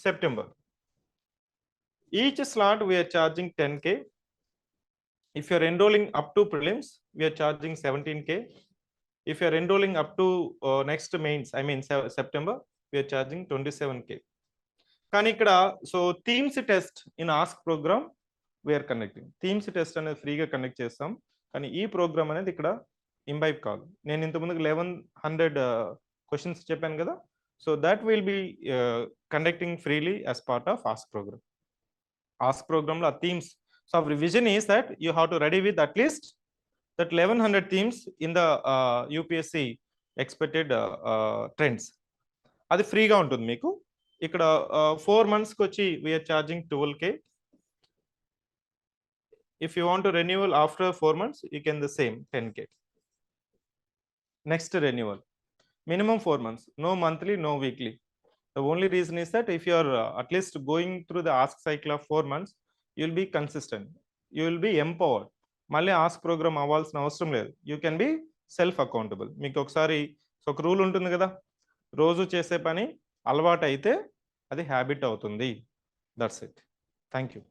September. Each slot we are charging 10K. If you are enrolling up to prelims, we are charging 17K. If you are enrolling up to next mains, I mean September, we are charging 27K. కానీ ఇక్కడ so themes test in ask programme we're conducting. Themes test అనేది ఫ్రీగా conduct చేస్తాం, కానీ ఈ programme అనేది ఇక్కడ imbibe కాదు. నేను ఇంతకుముందుకు 1100 క్వశ్చన్స్ చెప్పాను కదా. So that will be conducting freely as part of ask programme. Ask ప్రోగ్రామ్లో ఆ themes, so our vision is that you have to ready with at least that 1100 themes in the UPSC expected trends. అది ఫ్రీగా ఉంటుంది మీకు. ఇక్కడ 4 monthsకి వచ్చి we're charging 12K. If you want to renewal after 4 months, you can the same 10K. Next renewal, minimum 4 months, no monthly, no weekly. The only reason is that if you are at least going through the ask cycle of 4 months, you will be consistent, you will be empowered. మళ్ళీ ask programme అవ్వాల్సిన అవసరం లేదు. You can be self accountable. మీకు ఒకసారి ఒక rule ఉంటుంది కదా, రోజు చేసే పని అలవాటు అయితే అది హ్యాబిట్ అవుతుంది. That's it. Thank you.